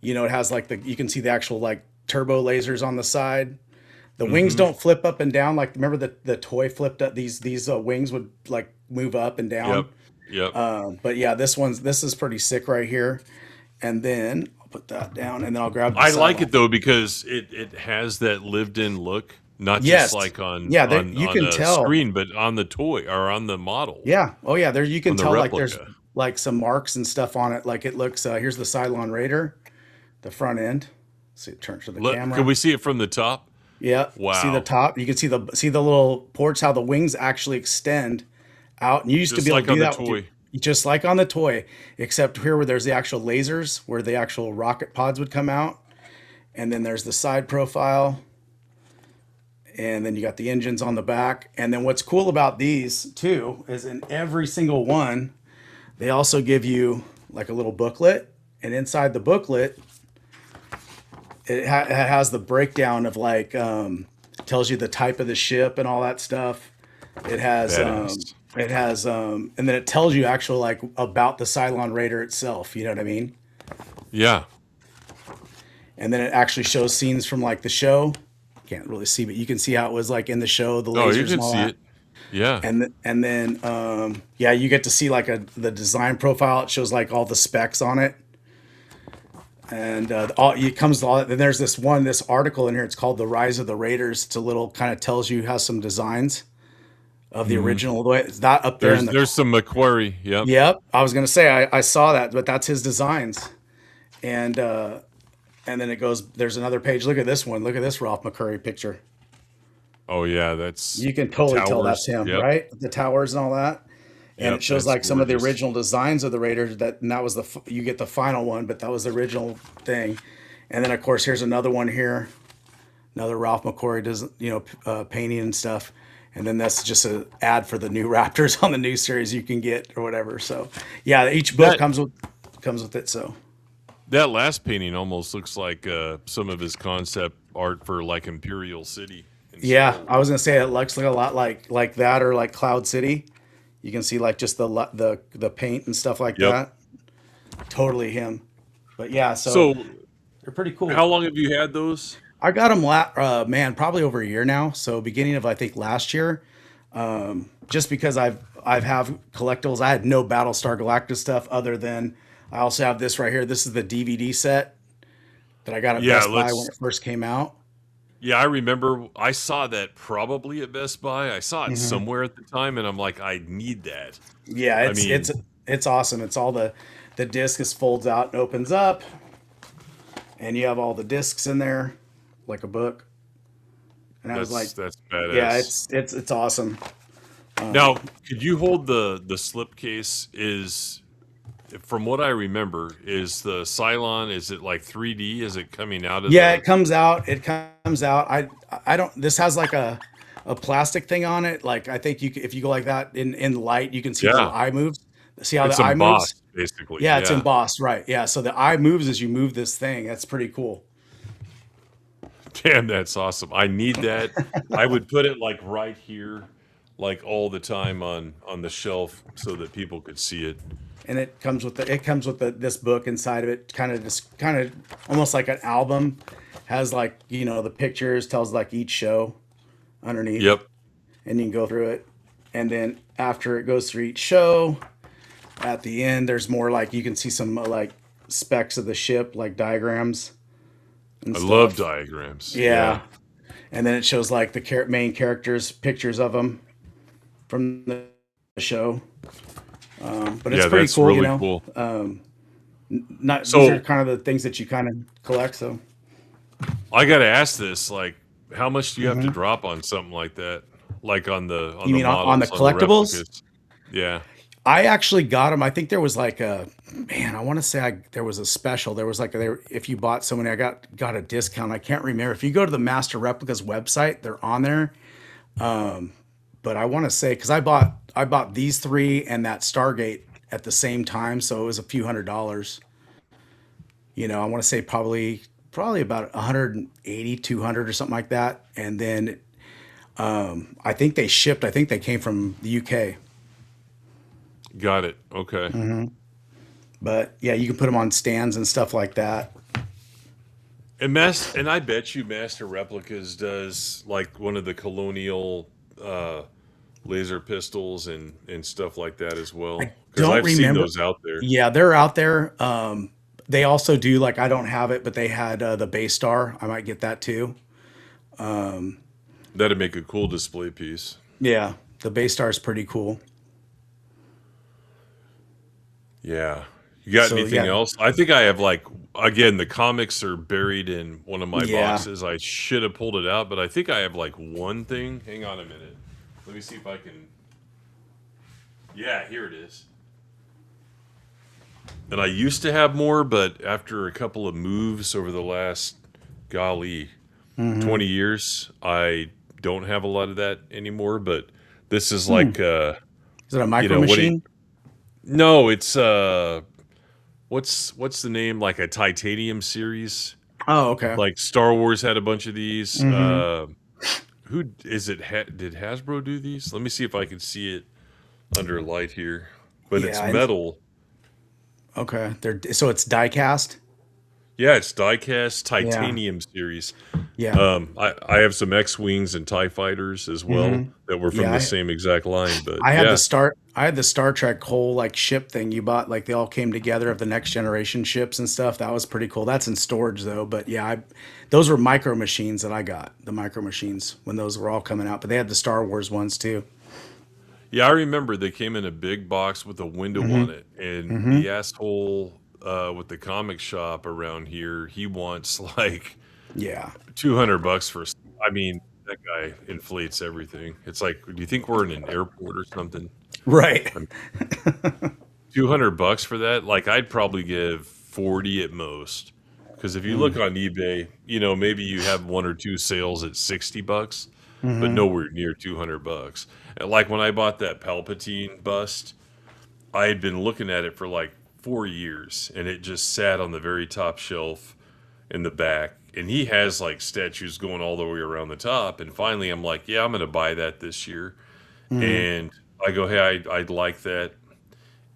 you know, it has like you can see the actual like turbo lasers on the side. The wings don't flip up and down. Like, remember the toy flipped up, these wings would like move up and down. Yep. But yeah, this is pretty sick right here. And then I'll put that down, and then I'll grab the I like sideline. it though because it has that lived-in look, not Yes. just like on You can a tell. screen, but on the toy or on the model. Yeah. Oh yeah. There you can On the tell like there's replica. like some marks and stuff on it. Like it looks. Here's the Cylon Raider, the front end. See, it turns to the camera. Can we see it from the top? Yeah. Wow. See the top. You can see the little ports. How the wings actually extend out. And you used Just to be able like to on do the that with toy. just like on the toy, except here where there's the actual lasers, where the actual rocket pods would come out, and then there's the side profile. And then you got the engines on the back. And then what's cool about these too is in every single one, they also give you like a little booklet. And inside the booklet, it has the breakdown of like, tells you the type of the ship and all that stuff. It has, Badass. and then it tells you actually like about the Cylon Raider itself. You know what I mean? Yeah. And then it actually shows scenes from like the show. Can't really see, but you can see how it was like in the show, the lasers Oh, you and can all see that. it. Yeah. And then yeah, you get to see like the design profile. It shows like all the specs on it, and it comes to all. Then there's this article in here. It's called "The Rise of the Raiders." It's a little kind of tells you how some designs of the original. The way it's not up there. There's some McQuarrie. Yep. Yep, I was gonna say I saw that, but that's his designs, and then it goes. There's another page. Look at this one. Look at this Ralph McQuarrie picture. Oh yeah, that's You can totally tell that's him, Yep. right? The towers and all that. And Yep, it shows that's like some of the gorgeous. original designs of the Raiders and that was you get the final one, but that was the original thing. And then of course, here's another one here. Another Ralph McQuarrie does, painting and stuff. And then that's just an ad for the new Raptors on the new series you can get or whatever. So yeah, each book comes with it. So That last painting almost looks like some of his concept art for like Imperial City. yeah, I was gonna say it looks like a lot like that or like Cloud City. You can see like just the paint and stuff like Yep. that. Totally him. But yeah, So they're pretty cool. how long have you had those? I got them man, probably over a year now. So beginning of I think last year. Just because I've have collectibles. I had no Battlestar Galactica stuff other than I also have this right here. This is the DVD set that I got at Yeah, Best Buy when it first came out. Yeah, I remember I saw that probably at Best Buy. I saw it Mm-hmm. somewhere at the time, and I'm like, I need that. Yeah, mean- it's awesome. It's all the disc is folds out and opens up, and you have all the discs in there, like a book. And I was like, That's badass. yeah, it's awesome. Now, could you hold the slipcase? Is from what I remember, is the Cylon? Is it like 3D? Is it coming out of? Yeah, the, it comes out. It comes out. I don't. This has like a plastic thing on it. Like I think if you go like that in light, you can see how Yeah. the eye moves. See how It's the eye moves? embossed, basically. Yeah, it's embossed, right? Yeah. So the eye moves as you move this thing. That's pretty cool. Damn, that's awesome. I need that. I would put it like right here, like all the time on the shelf, so that people could see it. And it comes with this book inside of it, kind of almost like an album. Has like the pictures, tells like each show underneath. Yep. And you can go through it. And then after it goes through each show, at the end there's more like you can see some like specs of the ship, like diagrams. And I stuff. love diagrams. Yeah. And then it shows like the main characters, pictures of them from the show. But it's Yeah, pretty that's cool, really cool. These So- are kind of the things that you kind of collect. So I got to ask this: like, how much do you have to drop on something like that? Like on the You mean on the models, collectibles? replicas? Yeah. I actually got them. I think there was like I want to say there was a special. There was like if you bought so many, I got a discount. I can't remember. If you go to the Master Replicas website, they're on there. But I want to say because I bought these three and that Stargate at the same time, so it was a few $100. I want to say probably about 180, 200 or something like that. And then I think they came from the UK. Got it. Okay. But yeah, you can put them on stands and stuff like that. And I bet you Master Replicas does like one of the colonial laser pistols and stuff like that as well. Because Don't I've seen remember. those out there. Yeah, they're out there. They also do, like, I don't have it, but they had the Battlestar. I might get that too. That'd make a cool display piece. Yeah, the Battlestar is pretty cool. Yeah. You got So anything yeah, else? I think I have like again the comics are buried in one of my yeah. boxes. I should have pulled it out, but I think I have like one thing. Hang on a minute. Let me see if I can. Yeah, here it is. And I used to have more, but after a couple of moves over the last, golly, 20 years, I don't have a lot of that anymore. But this is like, Is it a you micro know, what do you, machine? no, it's, what's the name? Like a titanium series. Oh, okay. Like Star Wars had a bunch of these. Who is it? Did Hasbro do these? Let me see if I can see it under light here. But it's Yeah. metal. Okay. So it's die cast. Yeah, it's diecast Yeah. titanium series. Yeah. I have some X-wings and TIE fighters as well that were from Yeah. the same exact line. But I had yeah, the Star Trek whole like ship thing you bought, like they all came together of the next generation ships and stuff. That was pretty cool. That's in storage though. But yeah, those were micro machines that I got, the micro machines when those were all coming out. But they had the Star Wars ones too. yeah, I remember they came in a big box with a window on it, and the asshole with the comic shop around here, he wants like Yeah. $200 for. I mean, that guy inflates everything. It's like, do you think we're in an airport or something? Right. $200 for that? Like, I'd probably give 40 at most. Because if you look on eBay, maybe you have one or two sales at $60, but nowhere near $200. And like when I bought that Palpatine bust, I had been looking at it for like 4 years, and it just sat on the very top shelf in the back. And he has like statues going all the way around the top. And finally, I'm like, yeah, I'm going to buy that this year. And I go, hey, I'd like that.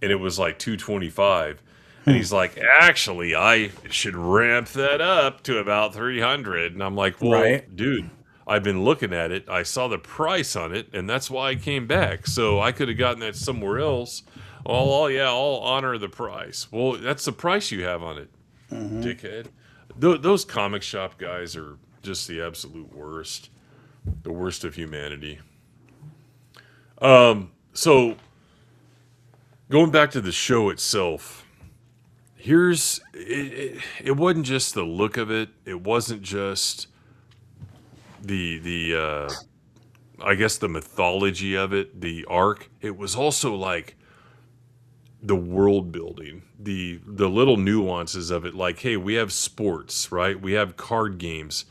And it was like 225. And he's like, actually, I should ramp that up to about 300. And I'm like, well, Right. dude, I've been looking at it. I saw the price on it, and that's why I came back. So I could have gotten that somewhere else. I'll honor the price. Well, that's the price you have on it, dickhead. Those comic shop guys are just the absolute worst. The worst of humanity. So going back to the show itself, it wasn't just the look of it. It wasn't just the I guess the mythology of it, the arc. It was also like the world building, the little nuances of it. Like, hey, we have sports, right? We have card games.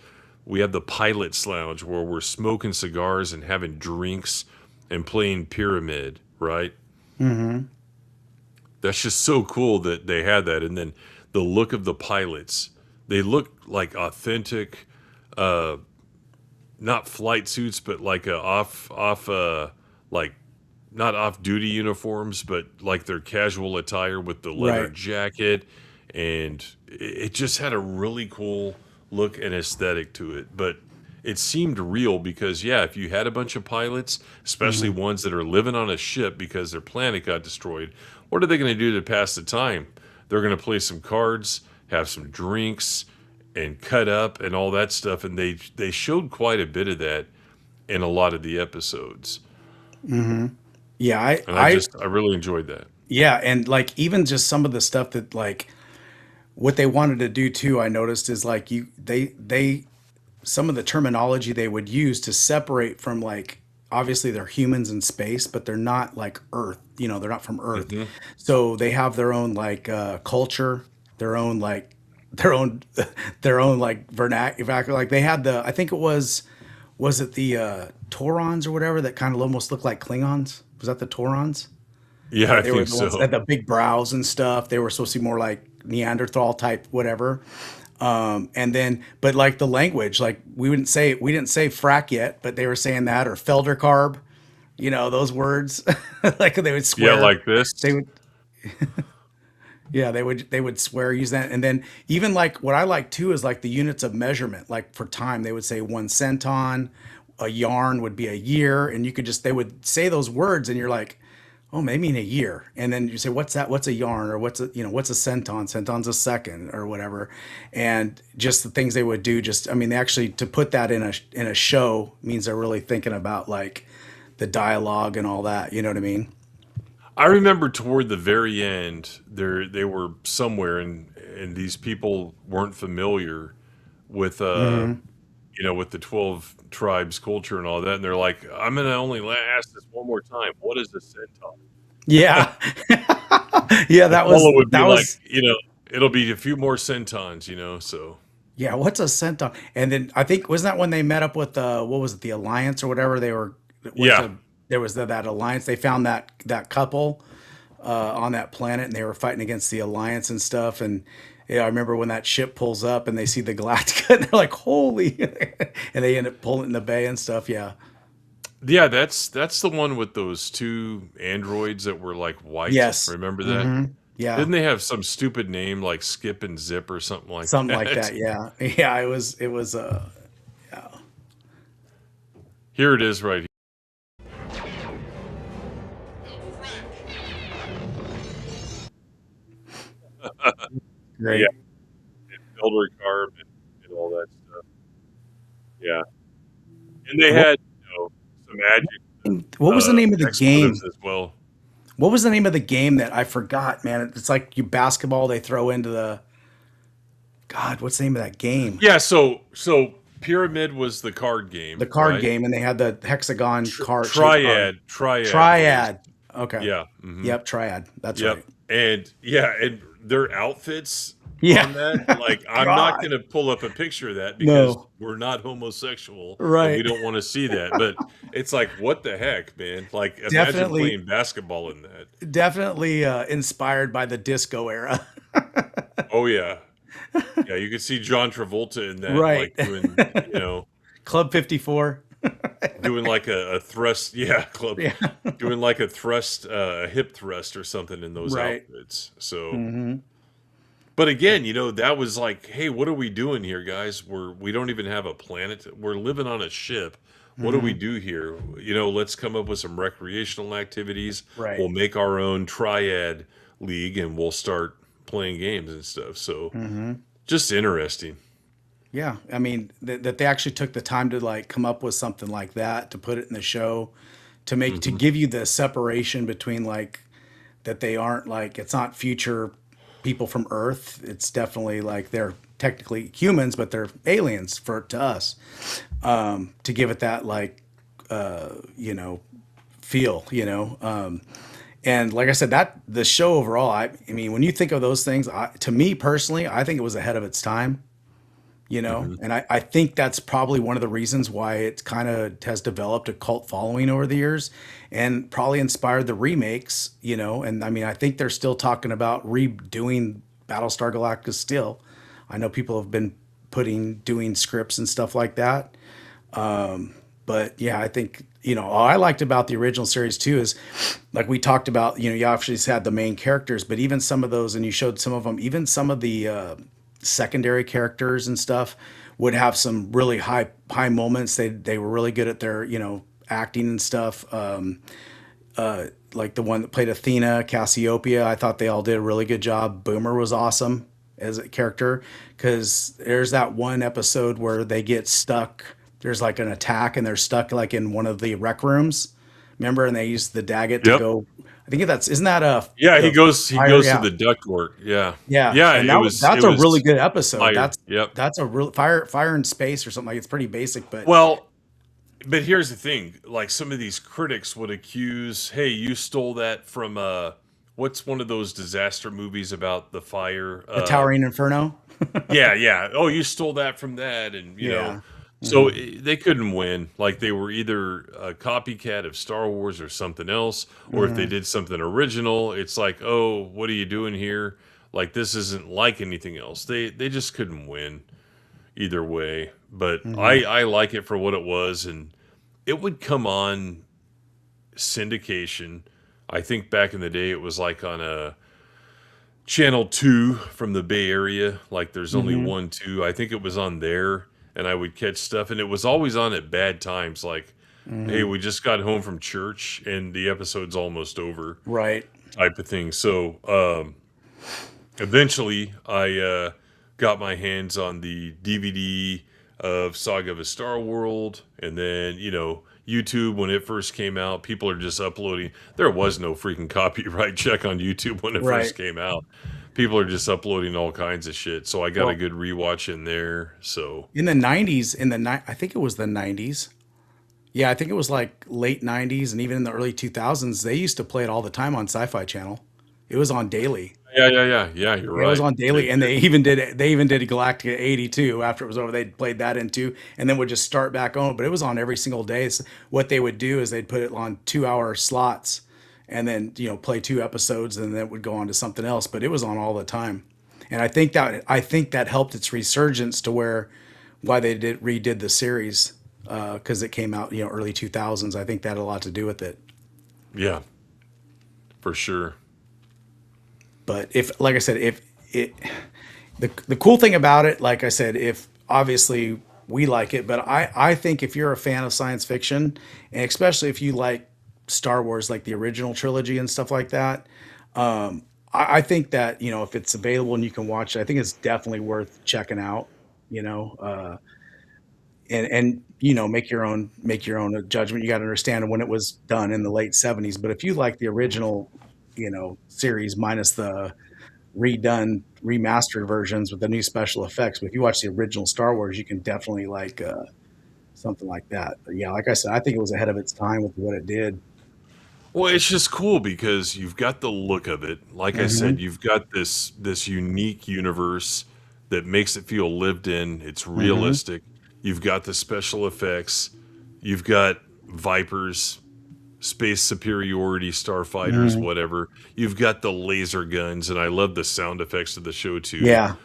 We have the pilot's lounge where we're smoking cigars and having drinks and playing pyramid, right? That's just so cool that they had that. And then the look of the pilots, they look like authentic, not flight suits, but like like not off duty uniforms, but like their casual attire with the leather Right. jacket. And it just had a really cool look and aesthetic to it. But it seemed real because, yeah, if you had a bunch of pilots, especially ones that are living on a ship because their planet got destroyed, what are they going to do to pass the time? They're going to play some cards, have some drinks, and cut up and all that stuff. And they showed quite a bit of that in a lot of the episodes. Yeah. And I really enjoyed that. Yeah, and like even just some of the stuff that like what they wanted to do too, I noticed is like they some of the terminology they would use to separate from like obviously they're humans in space, but they're not like Earth. They're not from Earth. So they have their own like culture, their own like their own their own like vernacular. Like they had I think it was it the Taurons or whatever that kind of almost looked like Klingons? Was that the Taurons? Yeah, I They were think the ones that so. had the big brows and stuff. They were supposed to be more like Neanderthal type, whatever. And then, but like the language, like we didn't say frack yet, but they were saying that, or Feldercarb, those words, like they would Yeah, swear, like this. they would, yeah, they would swear, use that. And then even like what I like too is like the units of measurement, like for time, they would say 1 centon, a yarn would be a year. And they would say those words and you're like, oh, maybe in a year. And then you say, what's that? What's a yarn? Or what's a centon? Centon's a second or whatever. And just the things they would do, they actually, to put that in a show means they're really thinking about like the dialogue and all that. You know what I mean? I remember toward the very end, they were somewhere, and these people weren't familiar with with the 12 tribes culture and all that, and they're like, "I'm gonna only ask this one more time. What is a centon?" Yeah. Yeah, that was, Apollo would be that like, was, it'll be a few more centons, So yeah, what's a centon? And then I think, wasn't that when they met up with, what was it, the Alliance or whatever? yeah, There was that Alliance. They found that couple on that planet, and they were fighting against the Alliance and stuff. And yeah, I remember when that ship pulls up and they see the Galactica, and they're like, "Holy!" And they end up pulling it in the bay and stuff. Yeah. yeah. That's the one with those two androids that were like white. Yes. Remember that? Hmm. Yeah. Didn't they have some stupid name like Skip and Zip or something like Something like that? that. Yeah. Yeah. It was. Yeah. Here it is, right here. Great. Yeah, and Elder Carb and all that stuff. Yeah, and they What, had some magic what was the name of the expletives game? as well. What was the name of the game that I forgot, man? It's like you basketball. They throw into the. God, what's the name of that game? Yeah, so Pyramid was the card The game, card right? game, and they had the hexagon card shaped card. Triad was Triad. Okay. yeah, hmm Yep. Triad. That's yep, right. and their outfits Yeah. on that, like I'm not God. gonna pull up a picture of that because No. we're not homosexual and we Right. don't want to see that. But it's like, what the heck, man? Like, imagine Definitely. playing basketball in that. Definitely inspired by the disco era. Oh yeah. Yeah, you could see John Travolta in that, Right. like doing, Club 54. doing like a thrust, yeah, club, Yeah. doing like a thrust, a hip thrust or something in those Right. outfits. So, Hmm. but again, that was like, hey, what are we doing here, guys? We don't even have a planet. We're living on a ship. What do we Hmm. do here? Let's come up with some recreational activities. Right. We'll make our own triad league and we'll start playing games and stuff. So, Hmm. just interesting. Yeah. I mean, that they actually took the time to like come up with something like that, to put it in the show, to Hmm. give you the separation between like that they aren't like, it's not future people from Earth. It's definitely like they're technically humans, but they're aliens to us. To give it that like you know feel, and like I said, that the show overall, I mean, when you think of those things, to me personally, I think it was ahead of its time. Hmm. And I think that's probably one of the reasons why it kind of has developed a cult following over the years, and probably inspired the remakes. And I mean, I think they're still talking about redoing Battlestar Galactica still. I know people have been doing scripts and stuff like that. But yeah, I think, all I liked about the original series too is, like we talked about, you obviously had the main characters, but even some of those, and you showed some of them, even some of the secondary characters and stuff would have some really high moments. They were really good at their, acting and stuff. Like the one that played Athena, Cassiopeia, I thought they all did a really good job. Boomer was awesome as a character, because there's that one episode where they get stuck. There's like an attack and they're stuck like in one of the rec rooms. Remember? And they use the Daggett to Yep. go. I think isn't that Yeah, he the goes fire? to Yeah. the ductwork. Yeah. Yeah. Yeah, And it that's it a really was good episode. fire. Yep. That's a real fire in space or something. Like, it's pretty basic, but Well, but here's the thing, like some of these critics would accuse, hey, you stole that from what's one of those disaster movies about the fire? the Towering Inferno. Yeah, yeah. Oh, you stole that from that, and Yeah. so Hmm. they couldn't win. Like they were either a copycat of Star Wars or something else, or if they Hmm. did something original, it's like, oh, what are you doing here? Like, this isn't like anything else. They just couldn't win either way. But I like it for what it was, and it would come on syndication. I think back in the day it was like on a Channel 2 from the Bay Area. Like, there's only one, two. I think it was on there, and I would catch stuff, and it was always on at bad times. Like, hey, we just got home from church, and the episode's almost over. Right. Type of thing. So, eventually, I got my hands on the DVD of Saga of a Star World, and then, YouTube, when it first came out, people are just uploading. There was no freaking copyright check on YouTube when it first came out. People are just uploading all kinds of shit. So I got a good rewatch in there. So in the 90s, I think it was the 90s. Yeah, I think it was like late 90s, and even in the early 2000s, they used to play it all the time on Sci-Fi Channel. It was on daily. Yeah, you're right. It was on daily, and they even did Galactica 82 after it was over. They played that in too, and then would just start back on. But it was on every single day. So what they would do is they'd put it on 2-hour slots, and then play 2 episodes, and then it would go on to something else. But it was on all the time, and I think that helped its resurgence to why they redid the series, because it came out early 2000s. I think that had a lot to do with it. Yeah, for sure. But like I said, the cool thing about it, like I said, if obviously we like it, but I think if you're a fan of science fiction, and especially if you like Star Wars, like the original trilogy and stuff like that, I think that, if it's available and you can watch it, I think it's definitely worth checking out, and make your own judgment. You got to understand when it was done in the late 70s. But if you like the original, series minus the remastered versions with the new special effects, but if you watch the original Star Wars, you can definitely like something like that. But yeah, like I said, I think it was ahead of its time with what it did. Well, it's just cool because you've got the look of it. Like I said, you've got this unique universe that makes it feel lived in. It's realistic. You've got the special effects. You've got Vipers, space superiority, starfighters, whatever. You've got the laser guns, and I love the sound effects of the show too. Yeah.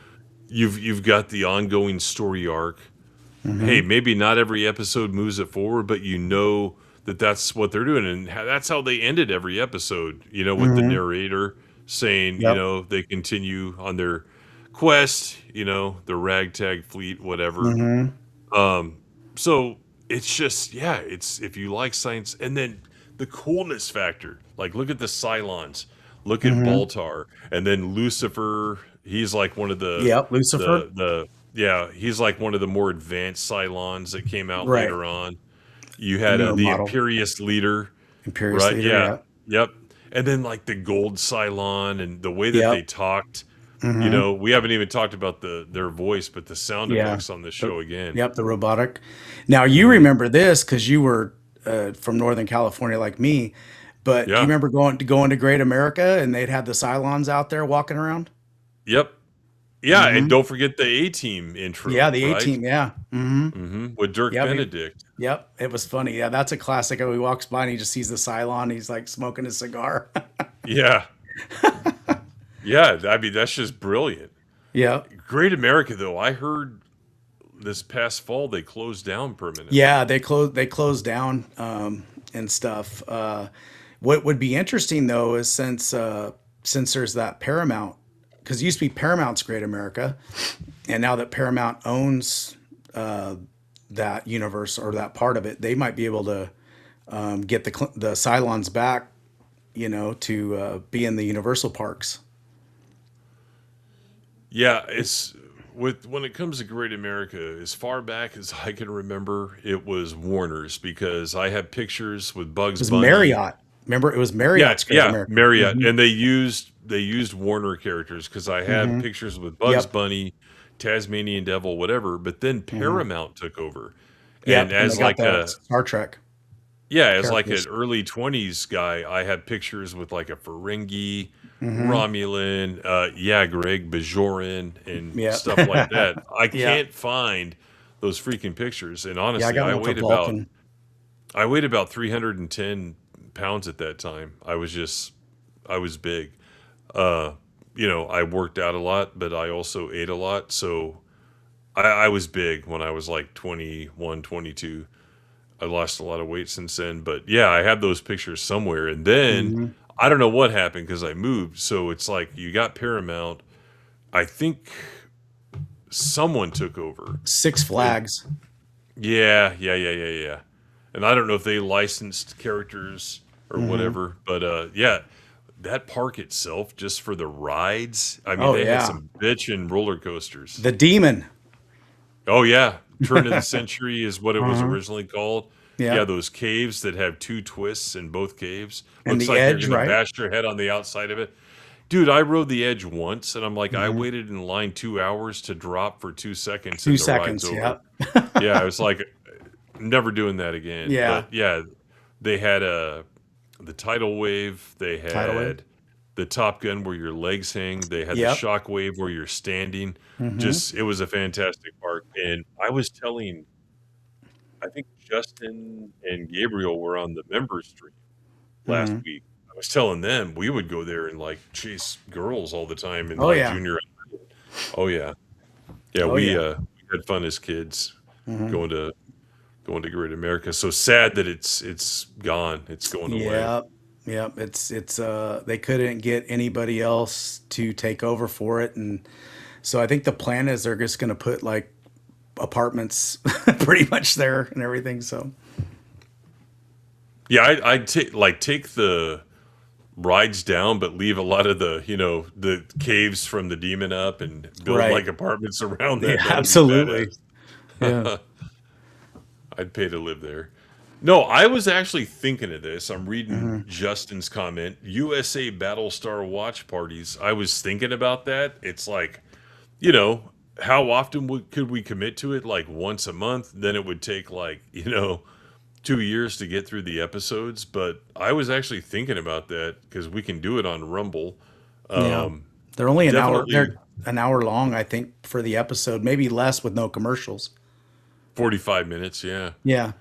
You've got the ongoing story arc. Hey, maybe not every episode moves it forward, but that's what they're doing, and that's how they ended every episode. With the narrator saying, they continue on their quest. The ragtag fleet, whatever. So it's just, it's if you like science, and then the coolness factor. Like, look at the Cylons, look at Baltar, and then Lucifer. He's like one of the Lucifer. He's like one of the more advanced Cylons that came out later on. You had the Imperious leader, leader, yep. And then like the Gold Cylon, and the way that they talked. We haven't even talked about their voice, but the sound effects on this show again. Yep, the robotic. Now you remember this because you were from Northern California like me, but do you remember going to Great America and they'd have the Cylons out there walking around? Yep. Yeah, and don't forget the A-Team intro. Yeah, the A-Team, yeah. With Dirk Benedict. Yep, it was funny. Yeah, that's a classic. He walks by and he just sees the Cylon. He's like smoking his cigar. Yeah. Yeah, I mean, that's just brilliant. Yeah. Great America, though, I heard this past fall they closed down permanently. Yeah, they closed down and stuff. What would be interesting, though, is since there's that Paramount, because it used to be Paramount's Great America, and now that Paramount owns that universe or that part of it, they might be able to get the Cylons back, to be in the Universal parks. Yeah, when it comes to Great America, as far back as I can remember, it was Warner's, because I have pictures with Bugs Bunny. Marriott. Remember, it was Marriott's Great America. Marriott, and they used Warner characters, because I have pictures with Bugs Bunny, Tasmanian Devil, whatever. But then Paramount took over, and as like a Star Trek. Yeah, as like an early 20s guy, I had pictures with like a Ferengi, Romulan, Greg Bajoran, and stuff like that. I can't find those freaking pictures. And honestly, I weighed about 310 pounds at that time. I was big. I worked out a lot, but I also ate a lot. So I was big when I was like 21, 22. I lost a lot of weight since then. But yeah, I have those pictures somewhere. And then Hmm. I don't know what happened because I moved. So it's like you got Paramount. I think someone took over. Six And Flags. yeah. And I don't know if they licensed characters or Hmm. whatever, but yeah, that park itself, just for the rides, I mean, Oh they had yeah, some bitchin' roller coasters. the Demon. Oh yeah, Turn of the Century is what it was Uh-huh. originally called. Yeah, Yep. those caves that have two twists in both caves. And Looks the like you're Edge, gonna right? bash your head on the outside of it. Dude, I rode the Edge once, and I'm like, I Hmm. waited in line 2 hours to drop for 2 seconds, Two and the ride's seconds. over. Yep. Yeah, I was like, never doing that again. Yeah. But yeah, they had the tidal wave. They Tidal Wave. had the Top Gun where your legs hang. They had the Yep. shock wave where you're standing. Hmm. Just it was a fantastic park. And I was telling, I think Justin and Gabriel were on the member stream last Hmm. week. I was telling them we would go there and like chase girls all the time in Oh like yeah. junior. Oh yeah, yeah. Oh yeah. We had fun as kids Hmm. going to Great America. So sad that it's gone. It's going away. Yep. Yep. It's they couldn't get anybody else to take over for it, and so I think the plan is they're just gonna put like apartments pretty much there and everything. So Yeah, I'd take the rides down, but leave a lot of the caves from the demon up and build right. like apartments around Yeah, that. That'd be absolutely. badass. Yeah. I'd pay to live there. No, I was actually thinking of this. I'm reading Hmm. Justin's comment. USA Battlestar watch parties. I was thinking about that. It's like, you know, how often could we commit to it? Like once a month? Then it would take like, 2 years to get through the episodes. But I was actually thinking about that because we can do it on Rumble. Yeah. Um, They're only an hour. Definitely They're an hour long, I think, for the episode. Maybe less with no commercials. 45 minutes, yeah. Yeah.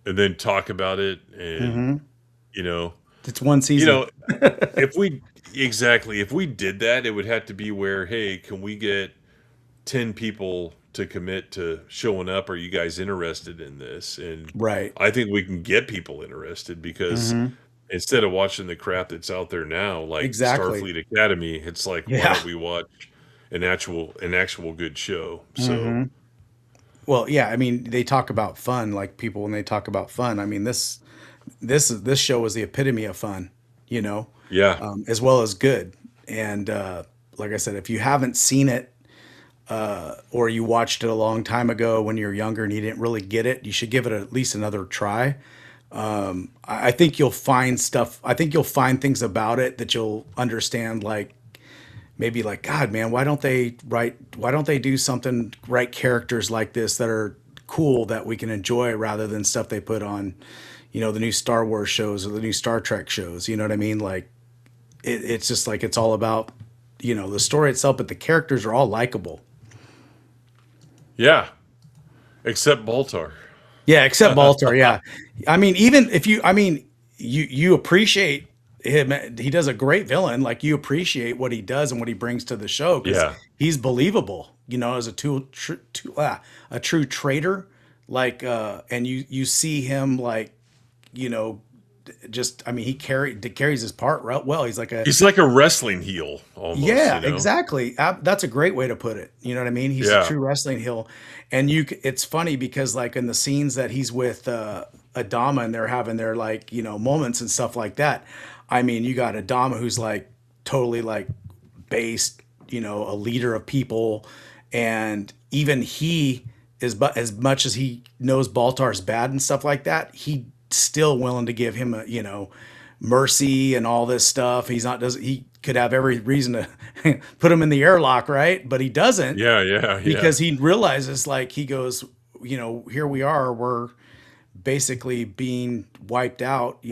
And then talk about it and, Hmm. you know, It's one you season. know, if we exactly if we did that, it would have to be where, hey, can we get 10 people to commit to showing up? Are you guys interested in this? And Right. I think we can get people interested because Hmm. instead of watching the crap that's out there now, like Exactly. Starfleet Academy, it's like, why Yeah. don't we watch an actual good show? So Hmm. Well, yeah. I mean, they talk about fun, like people when they talk about fun. I mean, this show was the epitome of fun, you know, yeah, as well as good. And like I said, if you haven't seen it or you watched it a long time ago when you were younger and you didn't really get it, you should give it at least another try. I think you'll find stuff. I think you'll find things about it that you'll understand, like maybe like, God, man, why don't they do something, write characters like this that are cool that we can enjoy rather than stuff they put on, the new Star Wars shows or the new Star Trek shows. You know what I mean? Like it's just like it's all about, the story itself, but the characters are all likable. yeah, except Baltar. Yeah, except Baltar. Yeah, I mean, even if you appreciate him. He does a great villain. Like you appreciate what he does and what he brings to the show because Yeah, he's believable. As a true traitor. Like, and you see him like, you know, just I mean, he carries his part well. He's like a he's like a wrestling heel almost. yeah, exactly. That's a great way to put it. You know what I mean? He's a Yeah, true wrestling heel, and it's funny because like in the scenes that he's with Adama and they're having their like moments and stuff like that. I mean, you got Adama who's like totally like based, a leader of people, and even he is, but as much as he knows Baltar's bad and stuff like that, he still willing to give him a mercy and all this stuff. He could have every reason to put him in the airlock, right? But he doesn't yeah. because he realizes like he goes, here we are, we're basically being wiped out,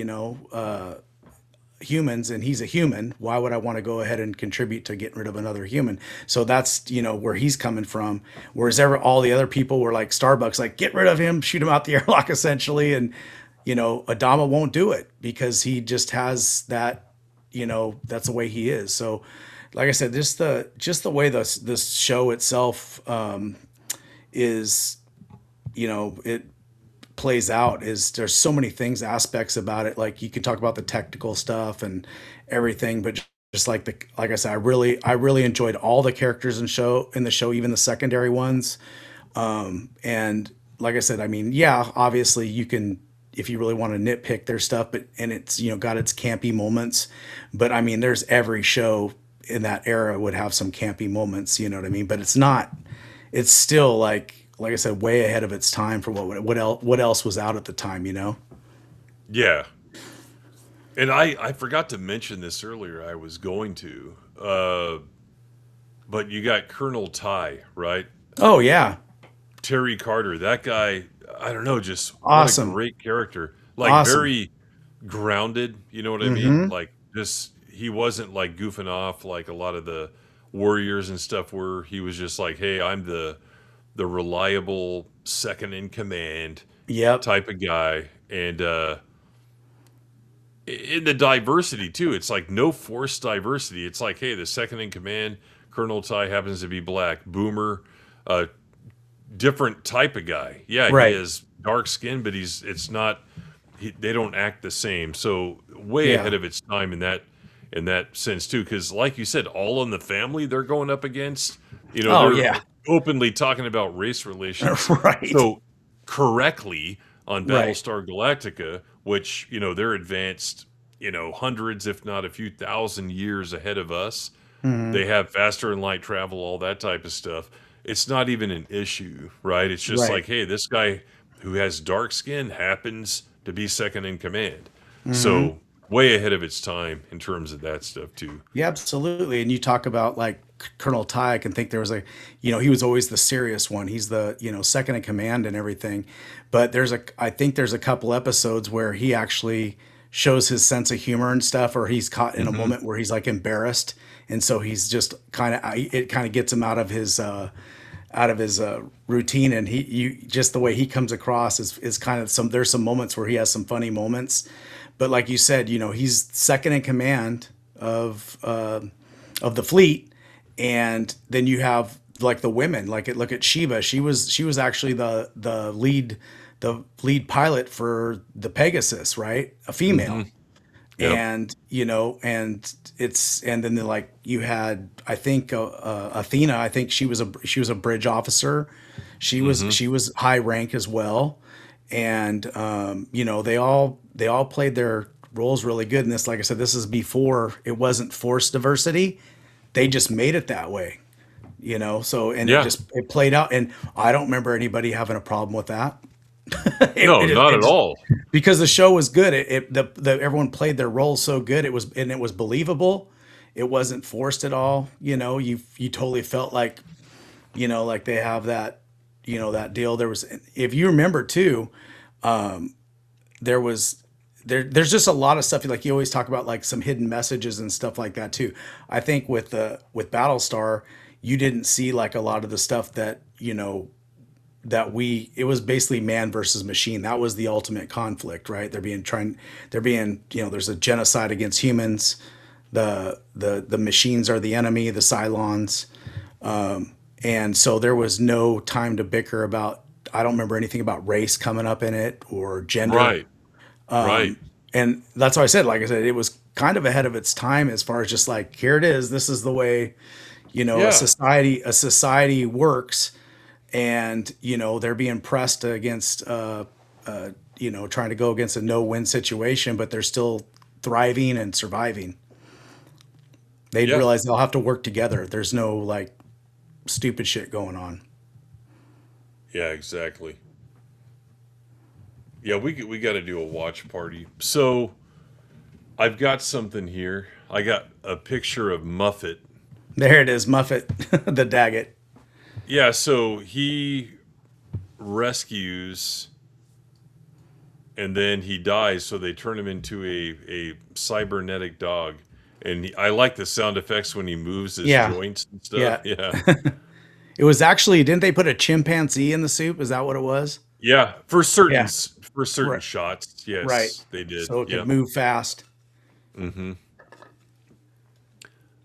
humans, and he's a human. Why would I want to go ahead and contribute to getting rid of another human? So that's where he's coming from. Whereas all the other people were like Starbucks, like get rid of him, shoot him out the airlock essentially, and Adama won't do it because he just has that, that's the way he is. So like I said, just the way this show itself is, it plays out is there's so many things, aspects about it. Like you can talk about the technical stuff and everything, but just like I said, I really enjoyed all the characters in the show, even the secondary ones. And like I said, I mean, yeah, obviously you can, if you really want to nitpick their stuff, but and it's got its campy moments, but I mean, there's every show in that era would have some campy moments, you know what I mean? But it's not, it's still like I said, way ahead of its time for what else was out at the time, you know? Yeah. And I forgot to mention this earlier. I was going to, but you got Colonel Ty, right? Oh yeah, Terry Carter. That guy, I don't know, just what a awesome, great character. Like awesome. very grounded. You know what I mean? Hmm. Like just he wasn't like goofing off like a lot of the warriors and stuff were. He was just like, hey, I'm the reliable second in command Yep. type of guy, and in the diversity too. It's like no forced diversity. It's like, hey, the second in command, Colonel Ty happens to be black. Boomer, uh, different type of guy. Yeah, he Right. has dark skin, but it's not. They don't act the same. So way Yeah. ahead of its time in that sense too. Because like you said, All in the Family they're going up against. Oh They're yeah. openly talking about race relations. Right. So correctly on Right. Battlestar Galactica, which they're advanced, hundreds, if not a few thousand years ahead of us. Hmm. They have faster than light travel, all that type of stuff. It's not even an issue, right? It's just Right. like, hey, this guy who has dark skin happens to be second in command. Hmm. So way ahead of its time in terms of that stuff too. Yeah, absolutely. And you talk about like Colonel Ty, I can think there was he was always the serious one. He's the, second in command and everything. But I think there's a couple episodes where he actually shows his sense of humor and stuff, or he's caught in a Hmm. moment where he's like embarrassed. And so he's just it kind of gets him out of his routine. And just the way he comes across is kind of there's some moments where he has some funny moments. But like you said, he's second in command of the fleet, and then you have like the women. Look at Sheba. She was actually the lead pilot for the Pegasus, right? A Hmm. female. Yep. And then you had, I think, Athena. I think she was a bridge officer. She was Hmm. she was high rank as well. And they all played their roles really good in this. Like I said, this is before it wasn't forced diversity. They just made it that way. So, and Yeah. it played out, and I don't remember anybody having a problem with that. No, not It at just, all. because the show was good. Everyone played their role so good. It was believable. It wasn't forced at all. You totally felt like they have that deal. If you remember too, there was there's just a lot of stuff, like you always talk about, like some hidden messages and stuff like that too. I think with Battlestar, you didn't see like a lot of the stuff that it was basically man versus machine. That was the ultimate conflict, right? There's a genocide against humans. The machines are the enemy, the Cylons. And so there was no time to bicker about, I don't remember anything about race coming up in it, or gender. Right. Right. And that's why I said, like I said, it was kind of ahead of its time, as far as just like, here it is. This is the way, a Yeah. society works. And, they're being pressed against, trying to go against a no-win situation, but they're still thriving and surviving. They'd Yeah. realize they'll have to work together. There's no like stupid shit going on. Yeah, exactly. Yeah, we got to do a watch party. So I've got something here. I got a picture of Muffet. There it is, Muffet, the Daggett. Yeah, so he rescues and then he dies, so they turn him into a cybernetic dog. And I like the sound effects when he moves his Yeah, joints and stuff. yeah. Yeah. It was actually, didn't they put a chimpanzee in the soup? Is that what it was? Yeah, Yeah, for certain right, shots. right. Yes, they did. So it could Yep. move fast. Hmm.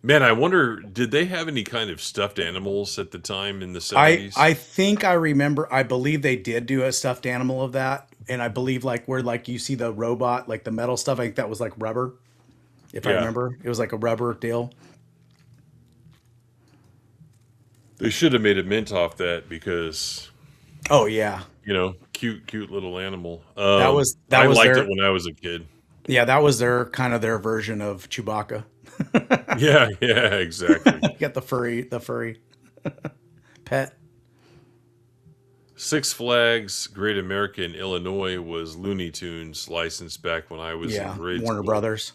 Man, I wonder, did they have any kind of stuffed animals at the time in the I 70s? I think I remember. I believe they did do a stuffed animal of that, and I believe like where like you see the robot, like the metal stuff. I think that was like rubber. If I Yeah. remember, it was like a rubber deal. They should have made a mint off that because, Oh yeah, cute little animal. that I was liked it their when I was a kid. yeah, that was their kind of their version of Chewbacca. Yeah, yeah, exactly. You got the furry pet. Six Flags Great America in Illinois was Looney Tunes licensed back when I was in Yeah, grade Warner school. Brothers.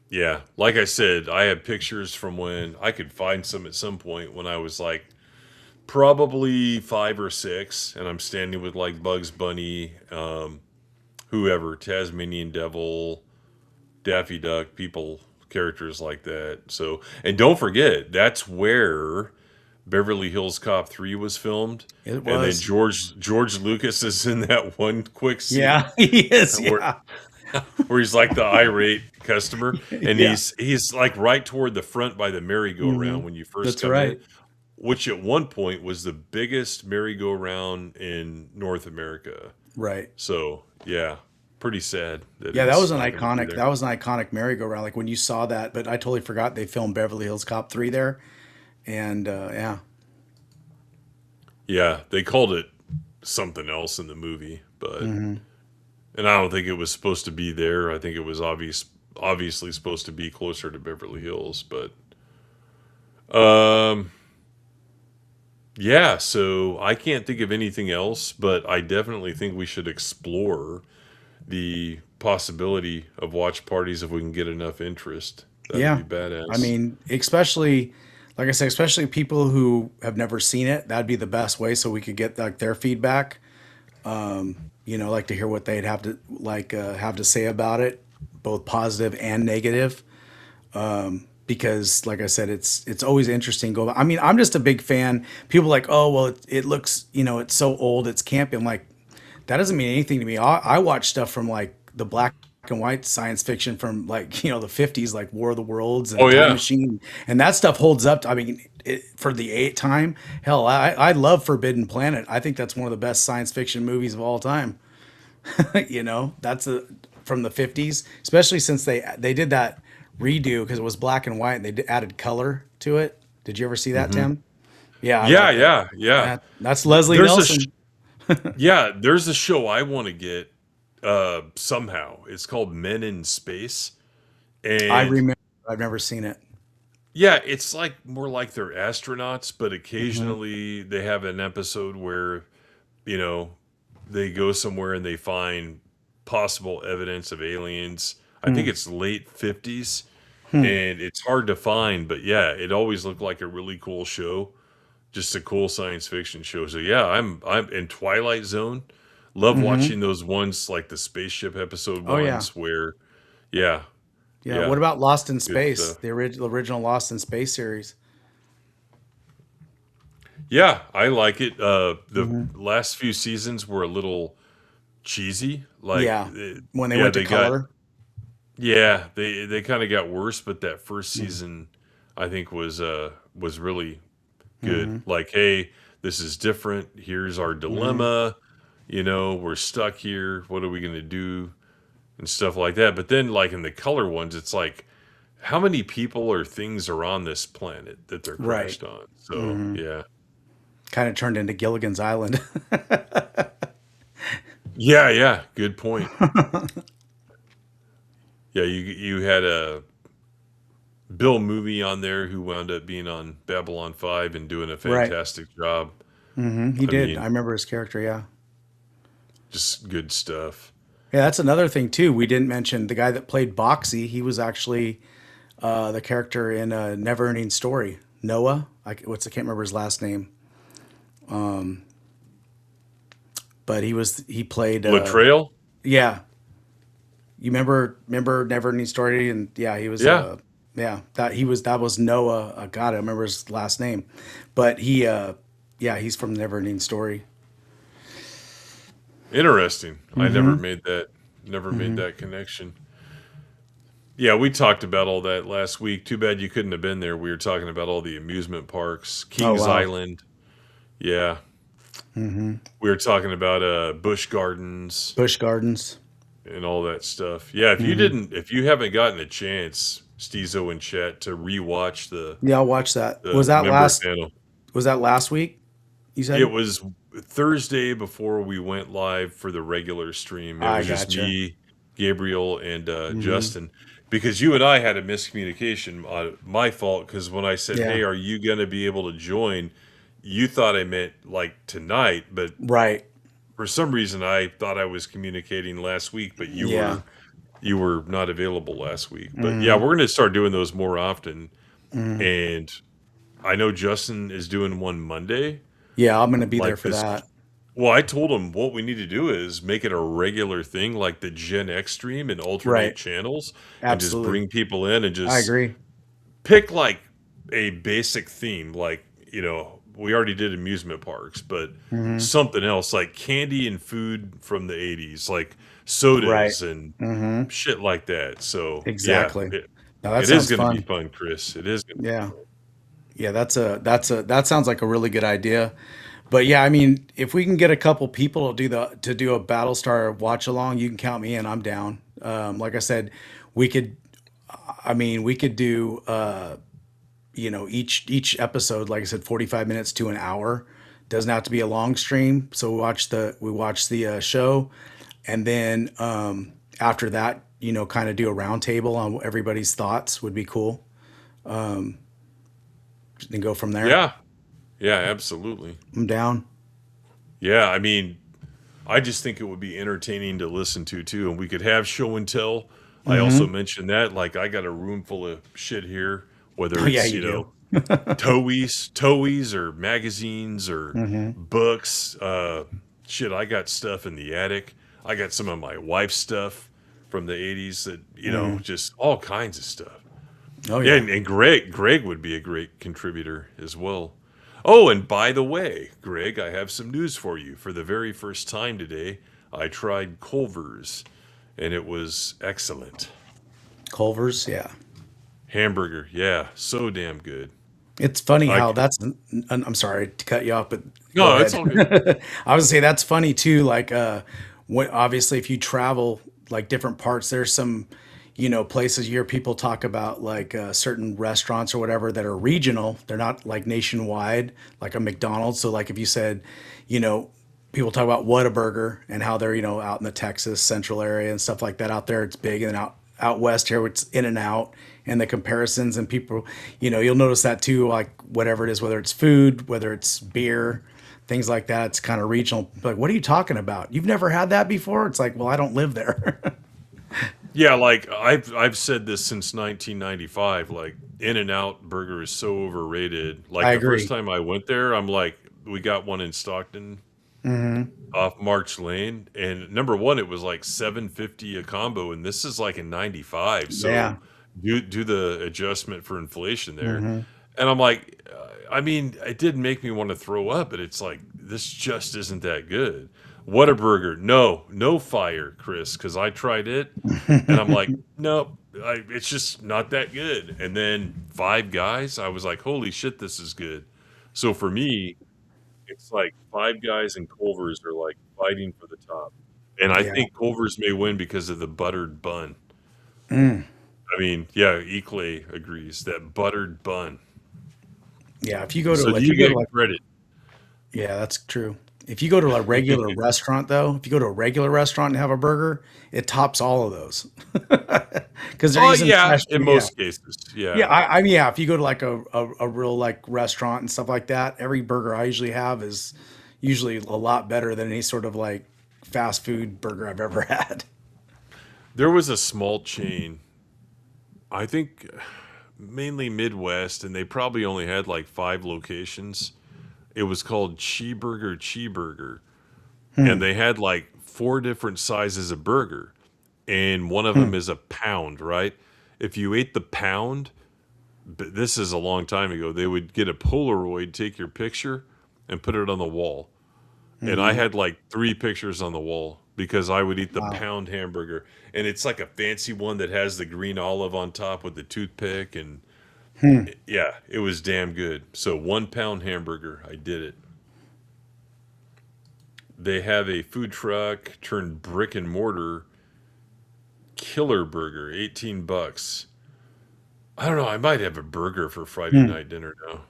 Yeah, like I said, I have pictures from when I could find some at some point when I was like probably 5 or 6, and I'm standing with like Bugs Bunny, whoever, Tasmanian Devil, Daffy Duck, people, characters like that. So, and don't forget, that's where Beverly Hills Cop 3 was filmed. It And then was. George Lucas is in that one quick scene Yeah, he is. where Yeah, where he's like the irate customer, and yeah. he's like right toward the front by the merry-go-round when you first That's come in, right. which at one point was the biggest merry-go-round in North America. Right. So yeah, pretty sad that Yeah, that it's was an not going to be iconic. there. That was an iconic merry-go-round. Like when you saw that, but I totally forgot they filmed Beverly Hills Cop 3 there. And yeah, Yeah, they called it something else in the movie, but and I don't think it was supposed to be there. I think it was obviously supposed to be closer to Beverly Hills, but um yeah, so I can't think of anything else, but I definitely think we should explore the possibility of watch parties if we can get enough interest. That'd yeah. be I badass. mean, especially like I said, especially people who have never seen it. That'd be the best way, so we could get like their feedback. Like to hear what they'd have to have to say about it, both positive and negative. Because like I said, it's always interesting. I mean, I'm just a big fan. People are like, oh well, it looks, it's so old, it's campy. I'm like, that doesn't mean anything to me. I watch stuff from like the black and white science fiction from like the 50s, like War of the Worlds Oh and Time yeah. Machine, and that stuff holds up. I mean, for the eight time, hell, I love Forbidden Planet. I think that's one of the best science fiction movies of all time. That's from the 50s, especially since they did that redo because it was black and white and added color to it. Did you ever see that, hmm Tim? Yeah, I Yeah, like that. yeah, yeah. That's Leslie There's a sh- Nelson. there's a show I want to get somehow. It's called Men in Space. I And remember. I've never seen it. yeah, it's like more like they're astronauts, but Hmm. occasionally they have an episode where, you know, they go somewhere and they find possible evidence of aliens. I think Hmm. it's late 50s Hmm. and it's hard to find, but yeah, it always looked like a really cool show, just a cool science fiction show. So yeah, I'm in Twilight Zone. Love Hmm. watching those ones like the spaceship episode Oh yeah, ones where yeah, yeah. yeah, What about Lost in good Space? stuff. The original Lost in Space series. Yeah, I like it. The Hmm. last few seasons were a little cheesy. Like, Yeah, when they yeah, went to they got color. yeah, they kind of got worse, but that first Hmm. season I think was really good. Hmm. Like, hey, this is different. Here's our Hmm. dilemma. We're stuck here. What are we gonna do? And stuff like that. But then, like in the color ones, it's like, how many people or things are on this planet that they're Right. crashed on? So Hmm. yeah, Kind of turned into Gilligan's Island. yeah, yeah. Good point. Yeah, you had a Bill Movie on there who wound up being on Babylon 5 and doing a Right. fantastic job. He I did. I mean, remember his character. Yeah. just good stuff. Yeah, that's another thing too. We didn't mention the guy that played Boxy. He was actually the character in a Never Ending Story. Noah. I can't remember his last name. But he played. Latrell? Yeah, you remember Never Ending Story, and yeah, he was. Yeah, Yeah, that was Noah. God, I remember his last name, but yeah, he's from Never Ending Story. interesting. I Hmm. never made that connection. Yeah, we talked about all that last week. Too bad you couldn't have been there. We were talking about all the amusement parks, Oh Kings wow. Island. Yeah, Mm-hmm. we were talking about Busch Gardens Busch Gardens. and all that stuff. Yeah, Mm-hmm. if you haven't gotten a chance, Stezo and Chat, to rewatch Yeah, I'll watch that. the member panel. Was that last week? You It said? was Thursday before we went live for the regular stream. It I was just gotcha. me, Gabriel, and Mm-hmm. Justin. Because you and I had a miscommunication on my fault. Because when I said, Yeah. "Hey, are you going to be able to join?" you thought I meant like tonight, but Right. for some reason I thought I was communicating last week. But Yeah. you were not available last week. But yeah, Mm-hmm. we're going to start doing those more often. Mm-hmm. And I know Justin is doing one Monday. Yeah, I'm gonna be there Like for this. that. Well, I told him what we need to do is make it a regular thing, like the Gen X stream, and alternate Right. channels, and just Absolutely. bring people in and I just agree. pick like a basic theme. Like, we already did amusement parks, but Mm-hmm. something else like candy and food from the 80s, like Right. sodas and Mm-hmm. shit like that. So, yeah, Exactly. it, Now that it is sounds going to be fun. fun, Chris. It is going to be Yeah. fun. Yeah, that sounds like a really good idea. But yeah, I mean, if we can get a couple people to do a Battlestar watch along, you can count me in. I'm down. Like I said, we could. I mean, we could do each episode, like I said, 45 minutes to an hour. Doesn't have to be a long stream. So we watch the show, and then after that, kind of do a roundtable on everybody's thoughts would be cool, and go from there. Yeah, yeah, absolutely. I'm down. Yeah, I mean, I just think it would be entertaining to listen to too, and we could have show and tell. I also Hmm. mentioned that, like, I got a room full of shit here, whether Oh yeah, it's you do. towies or magazines or Hmm. books. Shit, I got stuff in the attic. I got some of my wife's stuff from the '80s that Hmm. just all kinds of stuff. Oh Yeah, yeah. and Greg would be a great contributor as well. Oh, and by the way, Greg, I have some news for you. For the very first time today, I tried Culver's, and it was excellent. Culver's, yeah. Hamburger, yeah, so damn good. It's funny I how c- that's. I'm sorry to cut you off, but go no, it's ahead. all good. I was gonna say that's funny too. Like, when obviously if you travel like different parts, there's some, places you hear people talk about like certain restaurants or whatever that are regional. They're not like nationwide, like a McDonald's. So like if you said, you know, people talk about Whataburger and how they're out in the Texas Central area and stuff like that. Out there, it's big, and then out west here, it's In and Out, and the comparisons and people, you'll notice that too. Like whatever it is, whether it's food, whether it's beer, things like that, it's kind of regional. Like, what are you talking about? You've never had that before? It's like, well, I don't live there. Yeah, like I've said this since 1995. Like In and Out Burger is so overrated. Like I the first agree. time I went there, I'm like, we got one in Stockton Hmm. off March Lane, and number one, it was like 750 a combo, and this is like in '95. So Yeah. do the adjustment for inflation there, Hmm. and I'm like, I mean, it did make me want to throw up, but it's like this just isn't that good. What a burger! No fire, Chris, because I tried it, and I'm like, nope, it's just not that good. And then Five Guys, I was like, holy shit, this is good. So for me, it's like Five Guys and Culver's are like fighting for the top. And I Yeah. think Culver's may win because of the buttered bun. Mm. I mean, yeah, Ekley agrees that buttered bun. Yeah. If you go to So do if you you go to get like credit? Yeah, that's true. If you go to a regular restaurant, though, if you go to a regular restaurant and have a burger, it tops all of those because they're Oh using yeah, fresh. in Yeah, most cases. yeah. Yeah. Yeah. If you go to like a real like restaurant and stuff like that, every burger I usually have is usually a lot better than any sort of like fast food burger I've ever had. There was a small chain, I think mainly Midwest, and they probably only had like 5 locations. It was called Cheeburger, and Hmm. they had like 4 different sizes of burger, and one of Hmm. them is a pound, right? If you ate the pound, but this is a long time ago, they would get a Polaroid, take your picture, and put it on the wall. And I Hmm. had like 3 pictures on the wall because I would eat the pound hamburger, and it's like a fancy one that has the green olive on top with the toothpick, and yeah, it was damn good. So 1 pound hamburger, I did it. They have a food truck turned brick and mortar killer burger, $18. I don't know. I might have a burger for Friday night dinner now.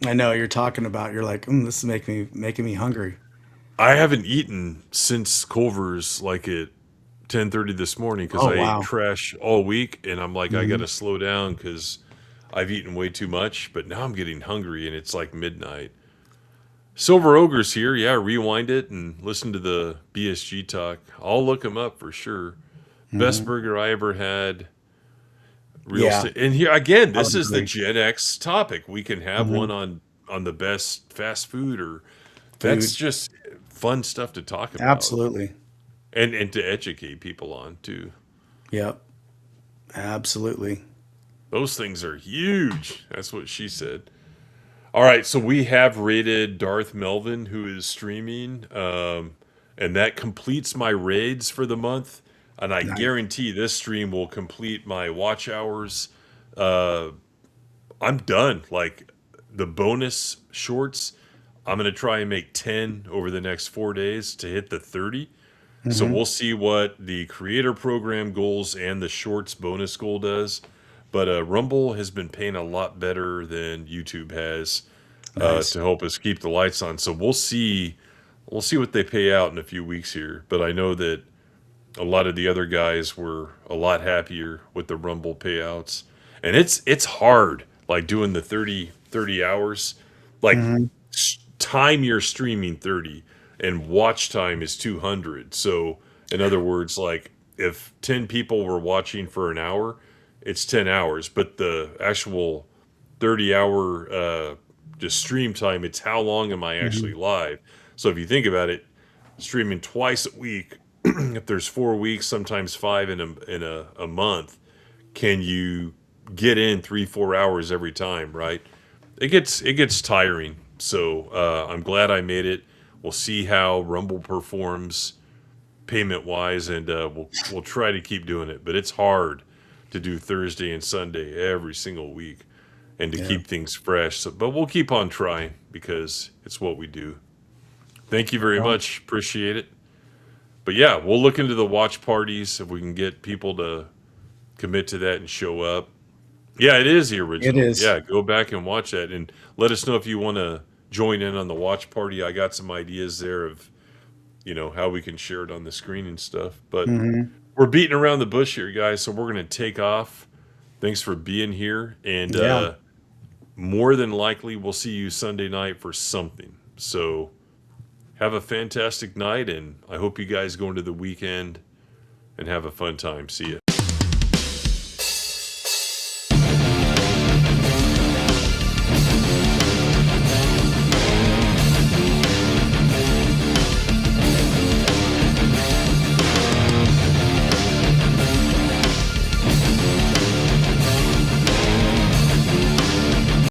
I know you're talking about. You're like, this is making me hungry. I haven't eaten since Culver's like at 10:30 this morning because Oh I ate wow. trash all week, and I'm like, I got to slow down because I've eaten way too much. But now I'm getting hungry, and it's like midnight. Silver Ogre's here. Yeah, rewind it and listen to the BSG talk. I'll look them up for sure. Best burger I ever had. Yeah, And here again, I this would is the agree. Gen X topic. We can have one on the best fast food, or that's Food. just fun stuff to talk about Absolutely. and to educate people on too. Yep. Absolutely. Those things are huge. That's what she said. All right, so we have rated Darth Melvin, who is streaming, and that completes my raids for the month. And I Nice. guarantee this stream will complete my watch hours. I'm done. Like the bonus shorts, I'm going to try and make 10 over the next 4 days to hit the 30. So we'll see what the creator program goals and the shorts bonus goal does. But Rumble has been paying a lot better than YouTube has Nice. to help us keep the lights on. So we'll see what they pay out in a few weeks here. But I know that a lot of the other guys were a lot happier with the Rumble payouts. And it's hard, like doing the 30 hours. Like time you're streaming 30 and watch time is 200. So in other words, like if 10 people were watching for an hour, it's 10 hours. But the actual 30-hour just stream time, it's how long am I actually live. So if you think about it, streaming twice a week, if there's 4 weeks, sometimes 5 in a month, can you get in 3-4 hours every time, right? It gets tiring. So I'm glad I made it. We'll see how Rumble performs payment wise, and we'll try to keep doing it. But it's hard to do Thursday and Sunday every single week, and to Yeah. keep things fresh. So, but we'll keep on trying because it's what we do. Thank you very much. Appreciate it. But yeah, we'll look into the watch parties if we can get people to commit to that and show up. Yeah, it is the It original. is. Yeah, go back and watch that and let us know if you want to join in on the watch party. I got some ideas there of, how we can share it on the screen and stuff. But we're beating around the bush here, guys, so we're going to take off. Thanks for being here. And Yeah. more than likely, we'll see you Sunday night for something. So have a fantastic night, and I hope you guys go into the weekend and have a fun time. See ya.